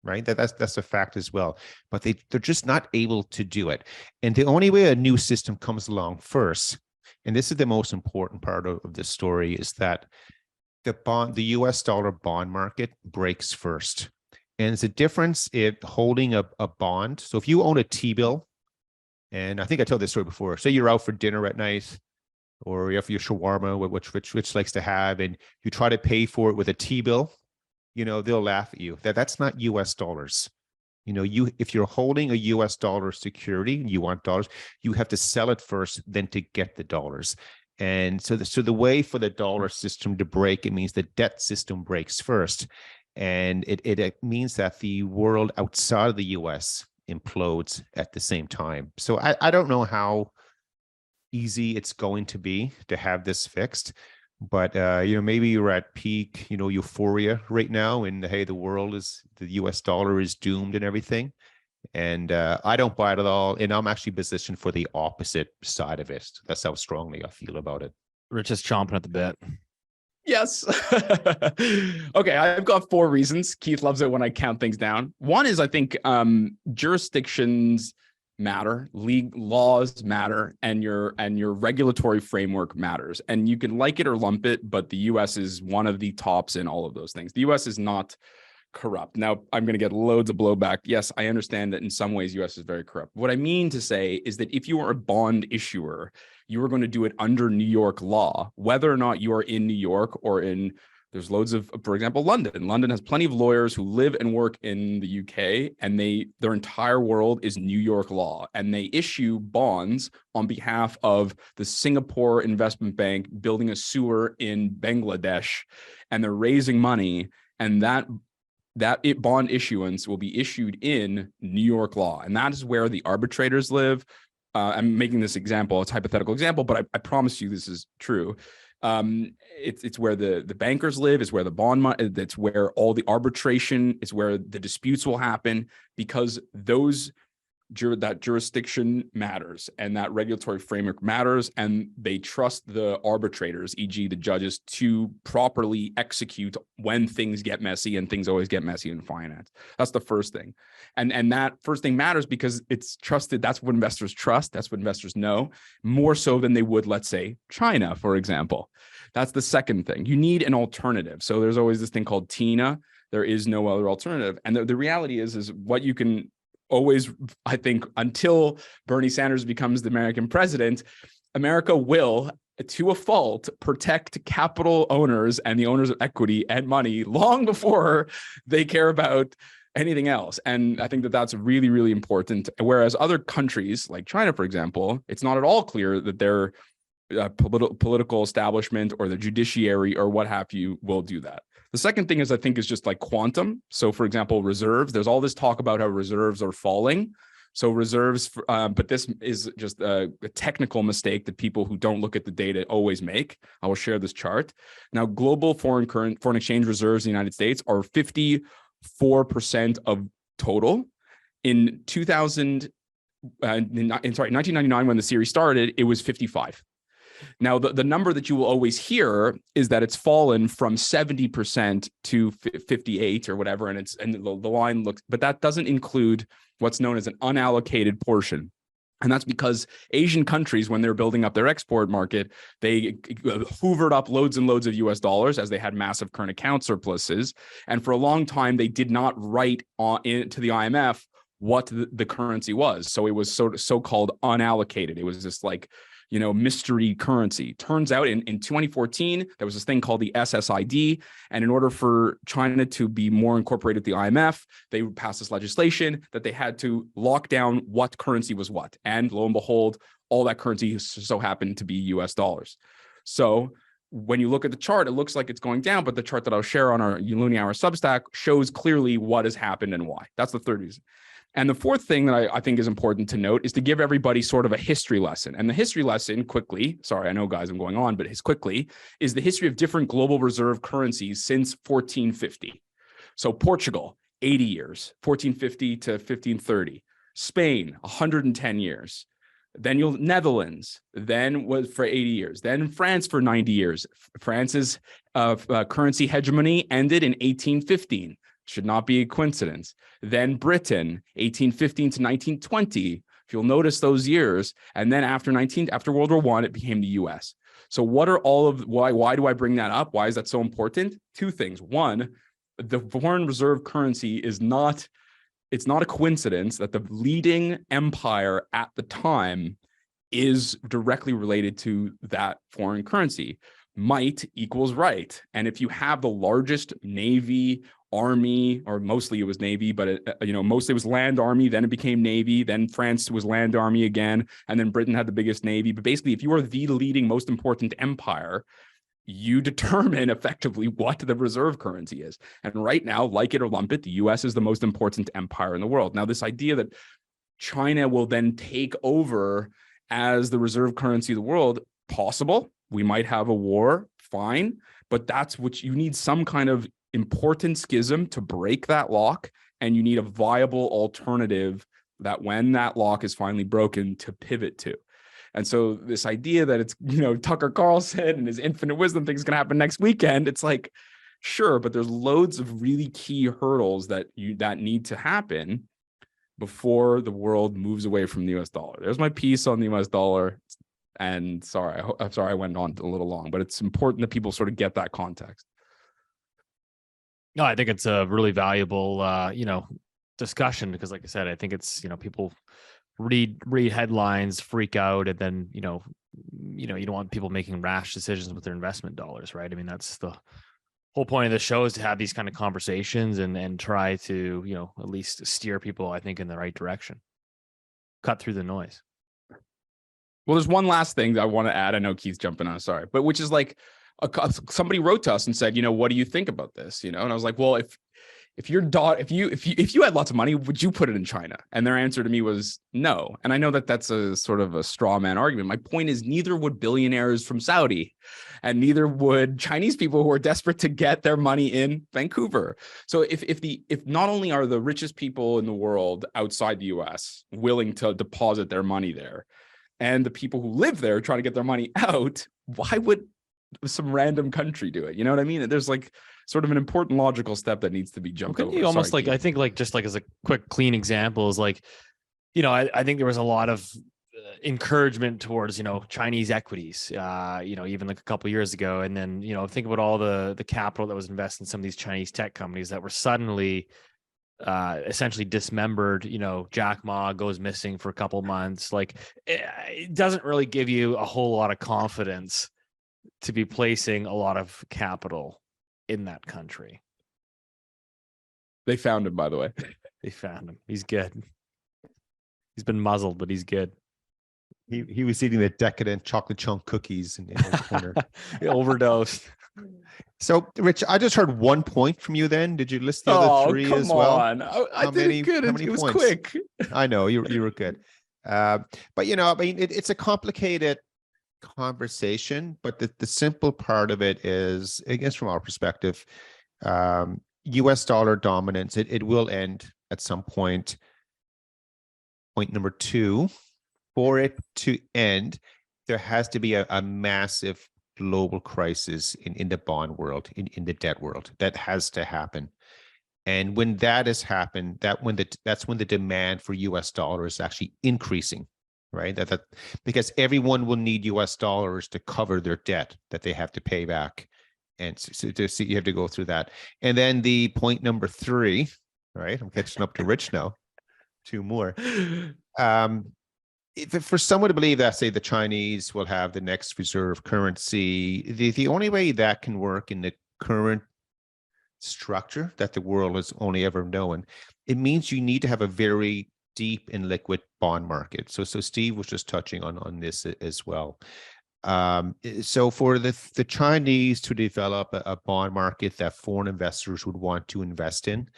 Right? That's a fact as well. But they're just not able to do it. And the only way a new system comes along first, and this is the most important part of this story, is that the US dollar bond market breaks first. And it's a difference if holding a bond. So if you own a T-bill, and I think I told this story before, say you're out for dinner at night, or you have your shawarma, which Rich likes to have, and you try to pay for it with a T-bill, they'll laugh at you. That's not US dollars. If you're holding a US dollar security and you want dollars, you have to sell it first, then to get the dollars. And so the way for the dollar system to break, it means the debt system breaks first. And it means that the world outside of the US implodes at the same time. So I don't know how easy it's going to be to have this fixed. But maybe you're at peak, euphoria right now, and hey, the US dollar is doomed and everything. And I don't buy it at all. And I'm actually positioned for the opposite side of it. That's how strongly I feel about it. Rich is chomping at the bit. Yes. Okay, I've got 4 reasons. Keith loves it when I count things down. One is I think jurisdictions matter, laws matter, and your regulatory framework matters. And you can like it or lump it, but the US is one of the tops in all of those things. The US is not corrupt. Now, I'm going to get loads of blowback. Yes, I understand that in some ways US is very corrupt. What I mean to say is that if you are a bond issuer, you are going to do it under New York law, whether or not you are in New York or there's loads of, for example, London. London has plenty of lawyers who live and work in the UK, and their entire world is New York law, and they issue bonds on behalf of the Singapore Investment Bank building a sewer in Bangladesh, and they're raising money, and that bond issuance will be issued in New York law, and that is where the arbitrators live. I'm making this example; it's a hypothetical example, but I promise you this is true. It's where the bankers live, is where the bond money, that's where all the arbitration is, where the disputes will happen, because that jurisdiction matters and that regulatory framework matters, and they trust the arbitrators, e.g. the judges, to properly execute when things get messy, and things always get messy in finance. That's the first thing. And that first thing matters because it's trusted. That's what investors trust. That's what investors know, more so than they would, let's say, China, for example. That's the second thing. You need an alternative. So there's always this thing called TINA. There is no other alternative. And the reality is what you can always, I think, until Bernie Sanders becomes the American president, America will, to a fault, protect capital owners and the owners of equity and money long before they care about anything else. And I think that that's really, really important. Whereas other countries like China, for example, it's not at all clear that their political establishment or the judiciary or what have you will do that. The second thing is, I think, is just like quantum. So, for example, reserves. There's all this talk about how reserves are falling. So reserves, but this is just a technical mistake that people who don't look at the data always make. I will share this chart. Now, global foreign exchange reserves in the United States are 54% of total. In 1999, when the series started, it was 55. Now, the number that you will always hear is that it's fallen from 70% to 58 or whatever, and the line looks, but that doesn't include what's known as an unallocated portion. And that's because Asian countries, when they're building up their export market, they hoovered up loads and loads of US dollars as they had massive current account surpluses. And for a long time, they did not write to the IMF what the currency was. So it was so-called unallocated. It was just like, mystery currency. Turns out in 2014, there was this thing called the SSID. And in order for China to be more incorporated with the IMF, they passed this legislation that they had to lock down what currency was what. And lo and behold, all that currency so happened to be US dollars. So when you look at the chart, it looks like it's going down, but the chart that I'll share on our Loonie Hour Substack shows clearly what has happened and why. That's the third reason. And the fourth thing that I think is important to note is to give everybody sort of a history lesson. And the history lesson quickly, sorry, I know guys, I'm going on, but quickly is the history of different global reserve currencies since 1450. So Portugal, 80 years, 1450 to 1530. Spain, 110 years. Then Netherlands, then was for 80 years. Then France for 90 years. France's currency hegemony ended in 1815. Should not be a coincidence. Then Britain, 1815 to 1920. If you'll notice those years, and then after World War I, it became the U.S. So what are why do I bring that up? Why is that so important? Two things. One, the foreign reserve currency it's not a coincidence that the leading empire at the time is directly related to that foreign currency. Might equals right. And if you have the largest navy, army, or mostly it was navy, but mostly it was land army, then it became navy, then France was land army again, and then Britain had the biggest navy. But basically, if you are the leading, most important empire, you determine effectively what the reserve currency is. And right now, like it or lump it, the US is the most important empire in the world. Now, this idea that China will then take over as the reserve currency of the world, possible. We might have a war, fine, but that's what you need, some kind of important schism to break that lock, and you need a viable alternative that when that lock is finally broken to pivot to. And so this idea that it's, Tucker Carlson and his infinite wisdom thing is going to happen next weekend, it's like, sure, but there's loads of really key hurdles that need to happen before the world moves away from the US dollar. There's my piece on the US dollar. And I'm sorry I went on a little long, but it's important that people sort of get that context. No, I think it's a really valuable, discussion, because like I said, I think it's, people read headlines, freak out, and then, you don't want people making rash decisions with their investment dollars, right? I mean, that's the whole point of the show, is to have these kind of conversations and try to, at least steer people, I think, in the right direction, cut through the noise. Well, there's one last thing that I want to add. I know Keith's jumping on, sorry, but which is like somebody wrote to us and said, what do you think about this? And I was like, well, if your daughter, if you had lots of money, would you put it in China? And their answer to me was no. And I know that that's a sort of a straw man argument. My point is, neither would billionaires from Saudi, and neither would Chinese people who are desperate to get their money in Vancouver. So if not only are the richest people in the world outside the US willing to deposit their money there, and the people who live there trying to get their money out, why would some random country do it? You know what I mean? There's like sort of an important logical step that needs to be jumped over. You almost I think just as a quick, clean example is like, I think there was a lot of encouragement towards, Chinese equities, even like a couple of years ago. And then, think about all the capital that was invested in some of these Chinese tech companies that were suddenly essentially dismembered. Jack Ma goes missing for a couple months. Like, it doesn't really give you a whole lot of confidence to be placing a lot of capital in that country. They found him, by the way. They found him. He's good. He's been muzzled, but he's good. He was eating the decadent chocolate chunk cookies in the corner. He overdosed. So, Rich, I just heard 1 point from you then. Did you list the other three as well? Come on. I did it good. It was points? quick. I know, you were good. But, it's a complicated conversation, but the simple part of it is, I guess from our perspective, US dollar dominance, it will end at some point. Point number two, for it to end, there has to be a massive global crisis in the bond world, in the debt world. That has to happen. And when that has happened, that's when the demand for US dollars is actually increasing, right? That because everyone will need US dollars to cover their debt that they have to pay back. And so you have to go through that. And then the point number three, right? I'm catching up to Rich now. Two more. If for someone to believe that, say, the Chinese will have the next reserve currency, the only way that can work in the current structure that the world has only ever known, it means you need to have a very deep and liquid bond market. So Steve was just touching on this as well. So for the Chinese to develop a bond market that foreign investors would want to invest in,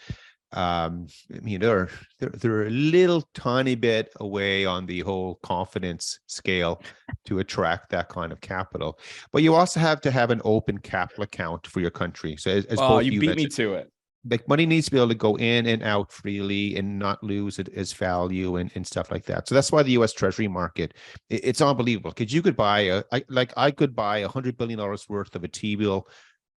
I mean, they're a little tiny bit away on the whole confidence scale to attract that kind of capital. But you also have to have an open capital account for your country. So as Oh, both you beat me mentioned, to it. like money needs to be able to go in and out freely and not lose its value and stuff like that. So that's why the U.S. Treasury market, it's unbelievable, because you could buy I could buy $100 billion worth of a T-bill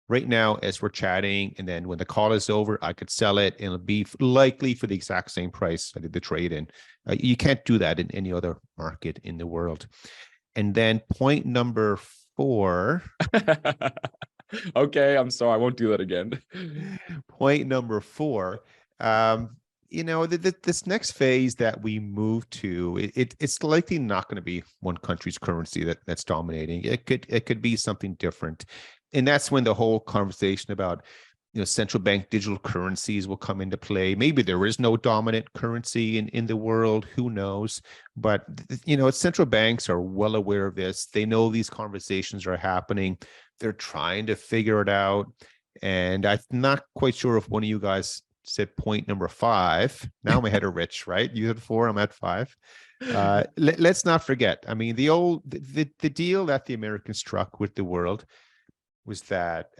right now as we're chatting, and then when the call is over, I could sell it and it'll be likely for the exact same price I did the trade in. You can't do that in any other market in the world. And then point number 4. Okay, I'm sorry, I won't do that again. Point number 4. This next phase that we move to, it's likely not going to be one country's currency that's dominating. It could be something different, and that's when the whole conversation about central bank digital currencies will come into play. Maybe there is no dominant currency in the world. Who knows? But central banks are well aware of this. They know these conversations are happening. They're trying to figure it out. And I'm not quite sure if one of you guys said point number 5. Now I'm ahead of Rich, right? You had 4, I'm at 5. Let's not forget. I mean, the deal that the Americans struck with the world was that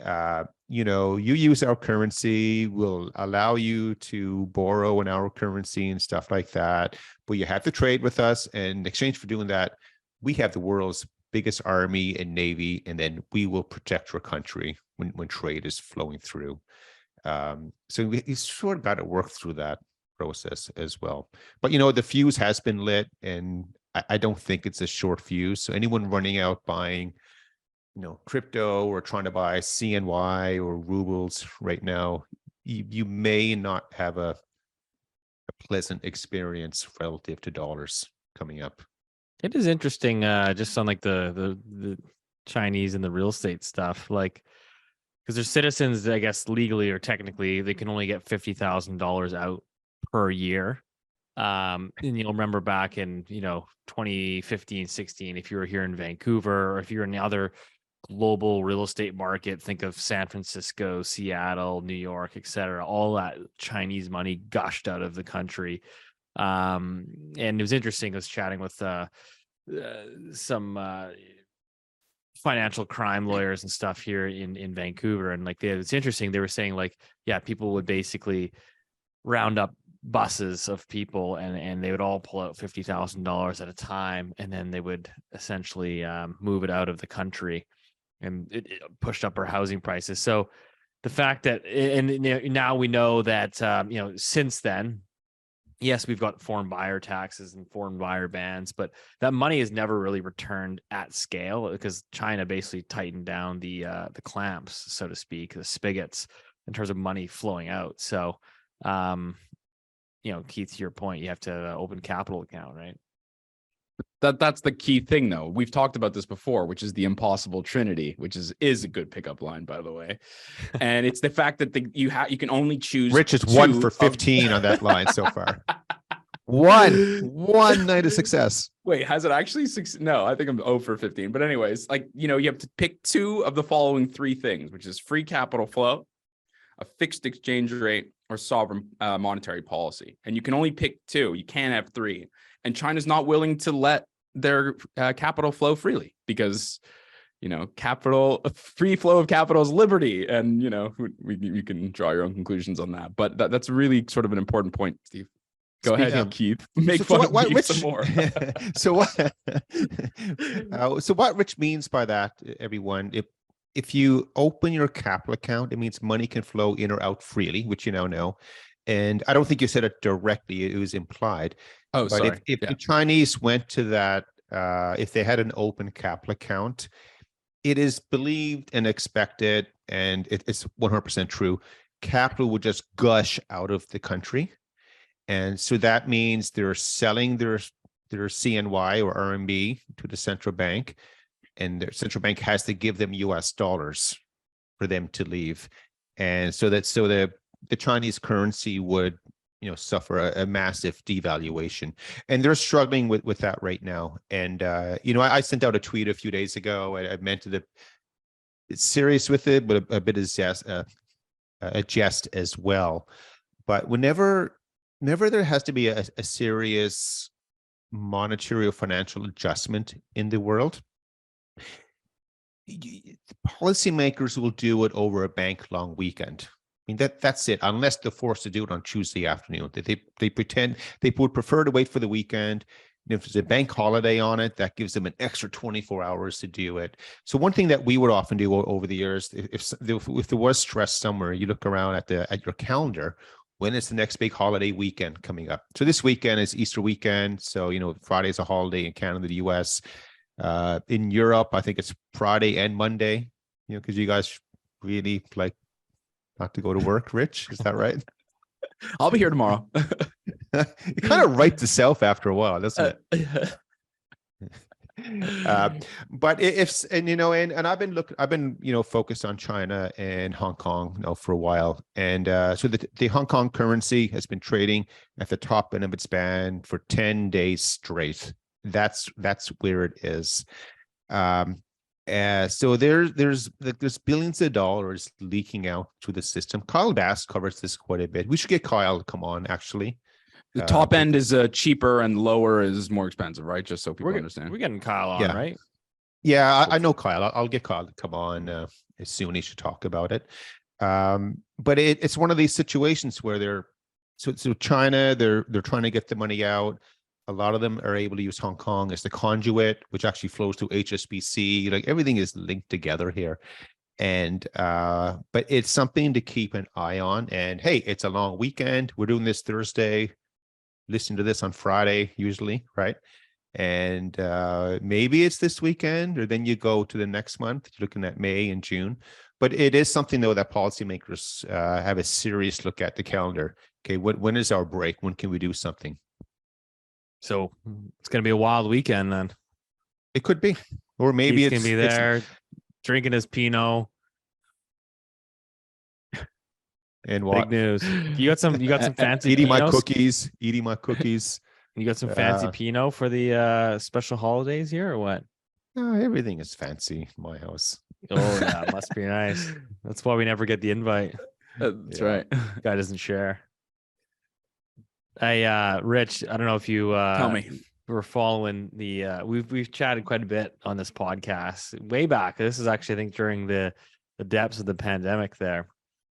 you use our currency, we'll allow you to borrow in our currency and stuff like that, but you have to trade with us, and in exchange for doing that, we have the world's biggest army and navy, and then we will protect your country when trade is flowing through. So we sort of got to work through that process as well. But the fuse has been lit, and I don't think it's a short fuse. So anyone running out buying crypto or trying to buy CNY or rubles right now, you may not have a pleasant experience relative to dollars coming up. It is interesting, just on like the Chinese and the real estate stuff, like because they're citizens, I guess legally or technically, they can only get $50,000 out per year. And you'll remember back in 2015, 16, if you were here in Vancouver, or if you're in the other global real estate market, think of San Francisco, Seattle, New York, etc. All that Chinese money gushed out of the country. And it was interesting. I was chatting with some financial crime lawyers and stuff here in Vancouver, and it's interesting. They were saying people would basically round up buses of people, and they would all pull out $50,000 at a time, and then they would essentially move it out of the country, and it pushed up our housing prices. So the fact that, and now we know that since then, yes, we've got foreign buyer taxes and foreign buyer bans, but that money has never really returned at scale because China basically tightened down the clamps, so to speak, the spigots in terms of money flowing out. So, Keith, to your point, you have to open capital account, right? That's the key thing, though. We've talked about this before, which is the impossible trinity, which is a good pickup line, by the way. And it's the fact that you can only choose. Rich is 1 for 15 on that line so far. One night of success. Wait, has it actually? No, I think I'm 0 for 15. But anyways, you have to pick 2 of the following 3 things, which is free capital flow, a fixed exchange rate, or sovereign monetary policy. And you can only pick 2. You can't have 3. And China's not willing to let their capital flow freely because, free flow of capital is liberty. And, you can draw your own conclusions on that. But that's really sort of an important point, Steve. Go ahead, Keith. Make fun of me some more. So what Rich means by that, everyone, if you open your capital account, it means money can flow in or out freely, which you now know. And I don't think you said it directly, it was implied. Oh, but sorry. If the Chinese went to that, if they had an open capital account, it is believed and expected, and it's 100% true, capital would just gush out of the country. And so that means they're selling their CNY or RMB to the central bank, and their central bank has to give them US dollars for them to leave. And so the Chinese currency would suffer a massive devaluation, and they're struggling with that right now. And I sent out a tweet a few days ago. I meant to it's serious with it, but a bit of a jest as well. But whenever there has to be a serious monetary or financial adjustment in the world, policymakers will do it over a bank-long weekend. I mean, that's it, unless they're forced to do it on Tuesday afternoon. They pretend they would prefer to wait for the weekend. And if there's a bank holiday on it, that gives them an extra 24 hours to do it. So one thing that we would often do over the years, if there was stress somewhere, you look around at your calendar. When is the next big holiday weekend coming up? So this weekend is Easter weekend. So, Friday is a holiday in Canada, the US. In Europe, I think it's Friday and Monday, because you guys really like not to go to work. Rich, is that right? I'll be here tomorrow. It kind of writes itself after a while, doesn't it? But I've been focused on China and Hong Kong for a while, and so the Hong Kong currency has been trading at the top end of its band for 10 days straight. That's where it is. So there's billions of dollars leaking out to the system. Kyle Bass covers this quite a bit. We should get Kyle to come on, actually. The top end is cheaper and lower is more expensive, right? Just so people understand. We're getting Kyle on, right? Yeah, I know Kyle. I'll get Kyle to come on as soon as you talk about it. But it's one of these situations where so China, they're trying to get the money out. A lot of them are able to use Hong Kong as the conduit, which actually flows through HSBC. Like, everything is linked together here. And but it's something to keep an eye on. And hey, it's a long weekend. We're doing this Thursday. Listen to this on Friday, usually, right? And maybe it's this weekend, or then you go to the next month, looking at May and June. But it is something, though, that policymakers have a serious look at the calendar. Okay, when is our break? When can we do something? So it's going to be a wild weekend then. It could be, or maybe He's going to be there drinking his Pinot. And what? Big news. You got some fancy eating Pinots? my cookies. You got some fancy Pinot for the special holidays here, or what? No, everything is fancy in my house. Oh, yeah, must be nice. That's why we never get the invite. That's right. Guy doesn't share. Hey, Rich, I don't know if you tell me. We're following the we've chatted quite a bit on this podcast way back. This is actually, I think, during the depths of the pandemic there.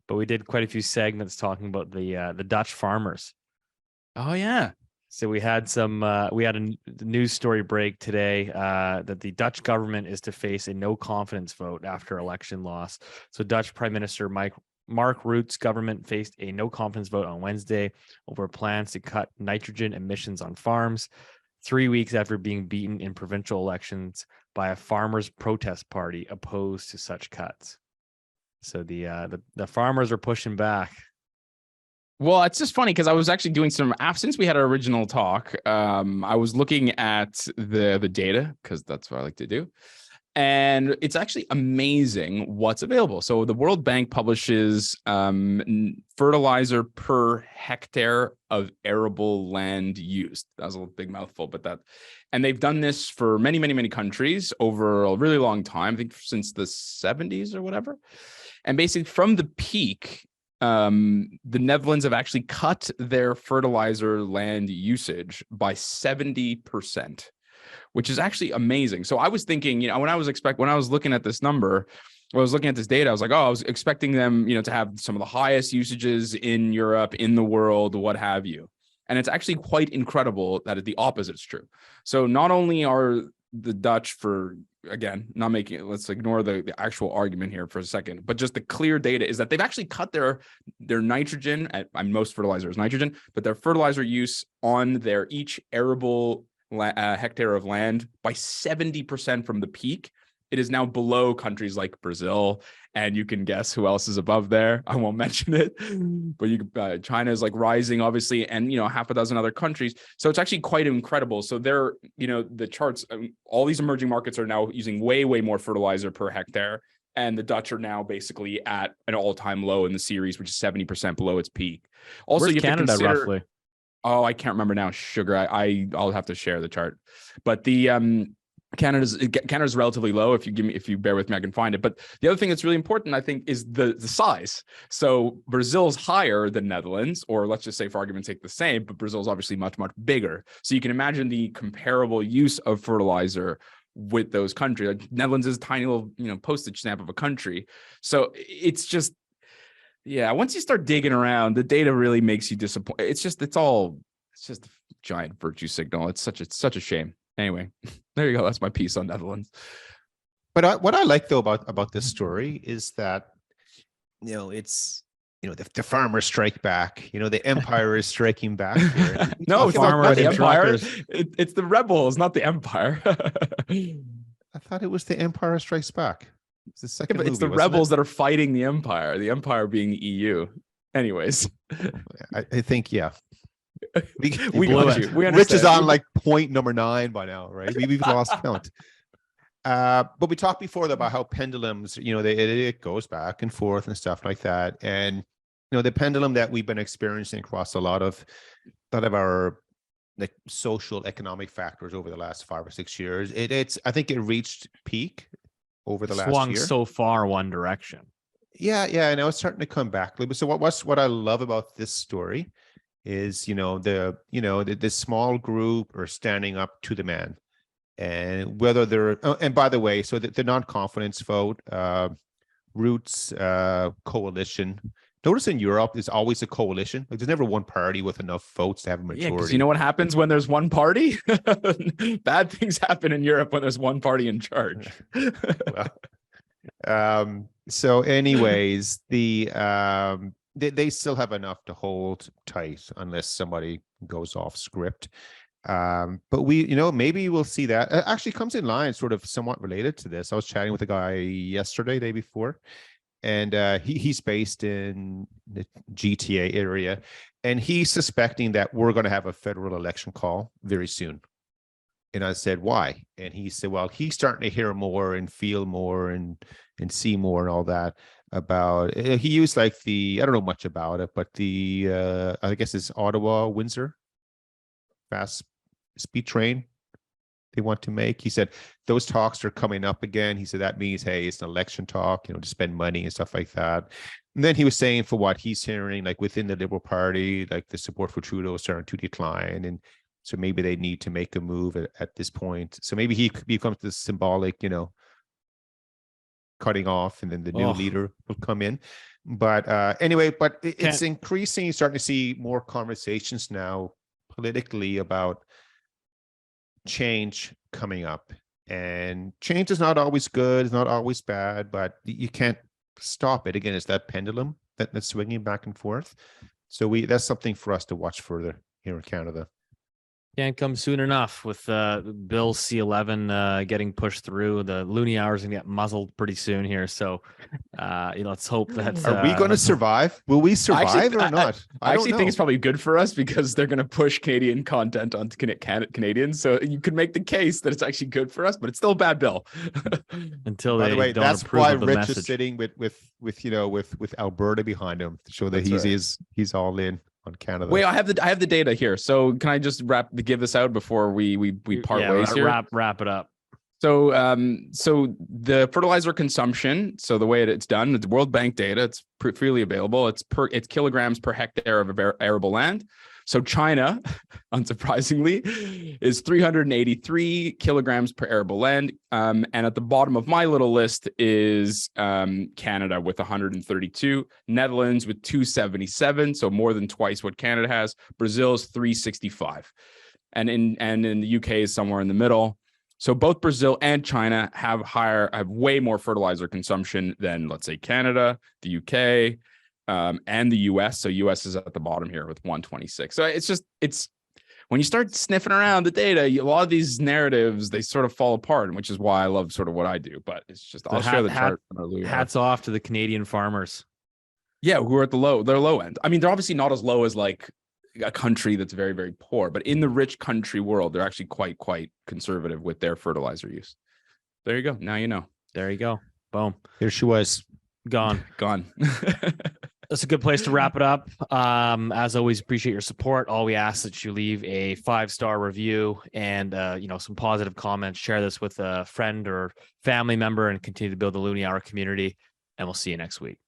But we did quite a few segments talking about the Dutch farmers. Oh yeah. So we had a news story break today that the Dutch government is to face a no confidence vote after election loss. So Dutch Prime Minister Mark Rutte's government faced a no confidence vote on Wednesday over plans to cut nitrogen emissions on farms, 3 weeks after being beaten in provincial elections by a farmers' protest party opposed to such cuts. So the farmers are pushing back. Well, it's just funny because I was actually doing since we had our original talk, I was looking at the data, because that's what I like to do. And it's actually amazing what's available. So the World Bank publishes fertilizer per hectare of arable land used. That was a big mouthful, and they've done this for many, many, many countries over a really long time, I think since the 70s or whatever. And basically from the peak, the Netherlands have actually cut their fertilizer land usage by 70%. Which is actually amazing. So I was thinking, when I was looking at this number, when I was looking at this data, I was like, I was expecting them, to have some of the highest usages in Europe, in the world, what have you. And it's actually quite incredible that the opposite is true. So not only are the Dutch, let's ignore the actual argument here for a second, but just the clear data is that they've actually cut their nitrogen, most fertilizer is nitrogen, but their fertilizer use on their each arable hectare of land by 70% from the peak. It is now below countries like Brazil, and you can guess who else is above there. I won't mention it, but China is like rising, obviously, and half a dozen other countries. So it's actually quite incredible. So the charts, all these emerging markets are now using way, way more fertilizer per hectare, And the Dutch are now basically at an all-time low in the series, which is 70% below its peak. Also, Where's you have to Canada consider, roughly? Oh, I can't remember now. Sugar. I'll have to share the chart. But the Canada's relatively low. If you bear with me, I can find it. But the other thing that's really important, I think, is the size. So Brazil's higher than Netherlands, or let's just say for argument's sake the same, but Brazil's obviously much, much bigger. So you can imagine the comparable use of fertilizer with those countries. Like Netherlands is a tiny little, postage stamp of a country. So it's just, yeah, once you start digging around, the data really makes you disappointed. It's just a giant virtue signal. It's such a shame. Anyway, there you go. That's my piece on Netherlands. But what I like though about this story is that, it's, the farmers strike back. The empire is striking back here. No, it's farmers not the and empire. truckers. It's the rebels, not the empire. I thought it was the Empire Strikes Back. It's the second But movie. it's the wasn't rebels that are fighting the empire being the EU. Anyways, I think, yeah. we blew got it. you. We Rich is understand. on like point number 9 by now, right? We've lost count. But we talked before about how pendulums, it goes back and forth and stuff like that. And the pendulum that we've been experiencing across a lot of our like social economic factors over the last 5 or 6 years, I think it reached peak over the last Swung year. so far one direction. Yeah, and now it's starting to come back a little bit. So what I love about this story is the small group are standing up to the man, and whether they're and by the way, so the non-confidence vote, Roots coalition. Notice in Europe, there's always a coalition. Like there's never one party with enough votes to have a majority. Yeah, because you know what happens when there's one party? Bad things happen in Europe when there's one party in charge. So anyways, they still have enough to hold tight unless somebody goes off script. But maybe we'll see that. It actually comes in line, sort of somewhat related to this. I was chatting with a guy yesterday, day before, and he's based in the GTA area, and he's suspecting that we're going to have a federal election call very soon. And I said, why? And he said, well, he's starting to hear more and feel more and see more and all that about, he used like I don't know much about it, but I guess it's Ottawa, Windsor fast speed train they want to make. He said, those talks are coming up again. He said, that means, hey, it's an election talk, to spend money and stuff like that. And then he was saying, for what he's hearing, like within the Liberal Party, like the support for Trudeau is starting to decline. And so maybe they need to make a move at this point. So maybe he becomes this symbolic, cutting off, and then the new leader will come in. But anyway, but it's increasing. You're starting to see more conversations now politically about change coming up. And change is not always good, it's not always bad, but you can't stop it. Again, it's that pendulum that's swinging back and forth. So that's something for us to watch further here in Canada. Can't come soon enough with Bill C11 getting pushed through. The Loonie Hour is going to get muzzled pretty soon here. So let's hope that. Are we going to survive? Will we survive or not? I actually think it's probably good for us because they're going to push Canadian content onto Canadians. So you could make the case that it's actually good for us, but it's still a bad bill. Until By they the way, don't that's approve why of the Rich message. is sitting with Alberta behind him to show that he's all in on Canada. Wait, I have the data here. So can I just give this out before we part ways here? Wrap it up. So the fertilizer consumption. So the way it's done, it's World Bank data. It's freely available. It's kilograms per hectare of arable land. So China, unsurprisingly, is 383 kilograms per arable land. And at the bottom of my little list is Canada with 132, Netherlands with 277, so more than twice what Canada has. Brazil is 365, and in the UK is somewhere in the middle. So both Brazil and China have way more fertilizer consumption than, let's say, Canada, the UK. And the US. So US is at the bottom here with 126. So it's when you start sniffing around the data, a lot of these narratives, they sort of fall apart, which is why I love sort of what I do. But it's just, I'll share the chart. Hats off to the Canadian farmers. Yeah, who are at their low end. I mean, they're obviously not as low as like a country that's very, very poor, but in the rich country world, they're actually quite conservative with their fertilizer use. There you go. Now you know. There you go. Boom. Here she was. Gone. Gone. That's a good place to wrap it up. As always, appreciate your support. All we ask that you leave a 5-star review and some positive comments. Share this with a friend or family member and continue to build the Loonie Hour community. And we'll see you next week.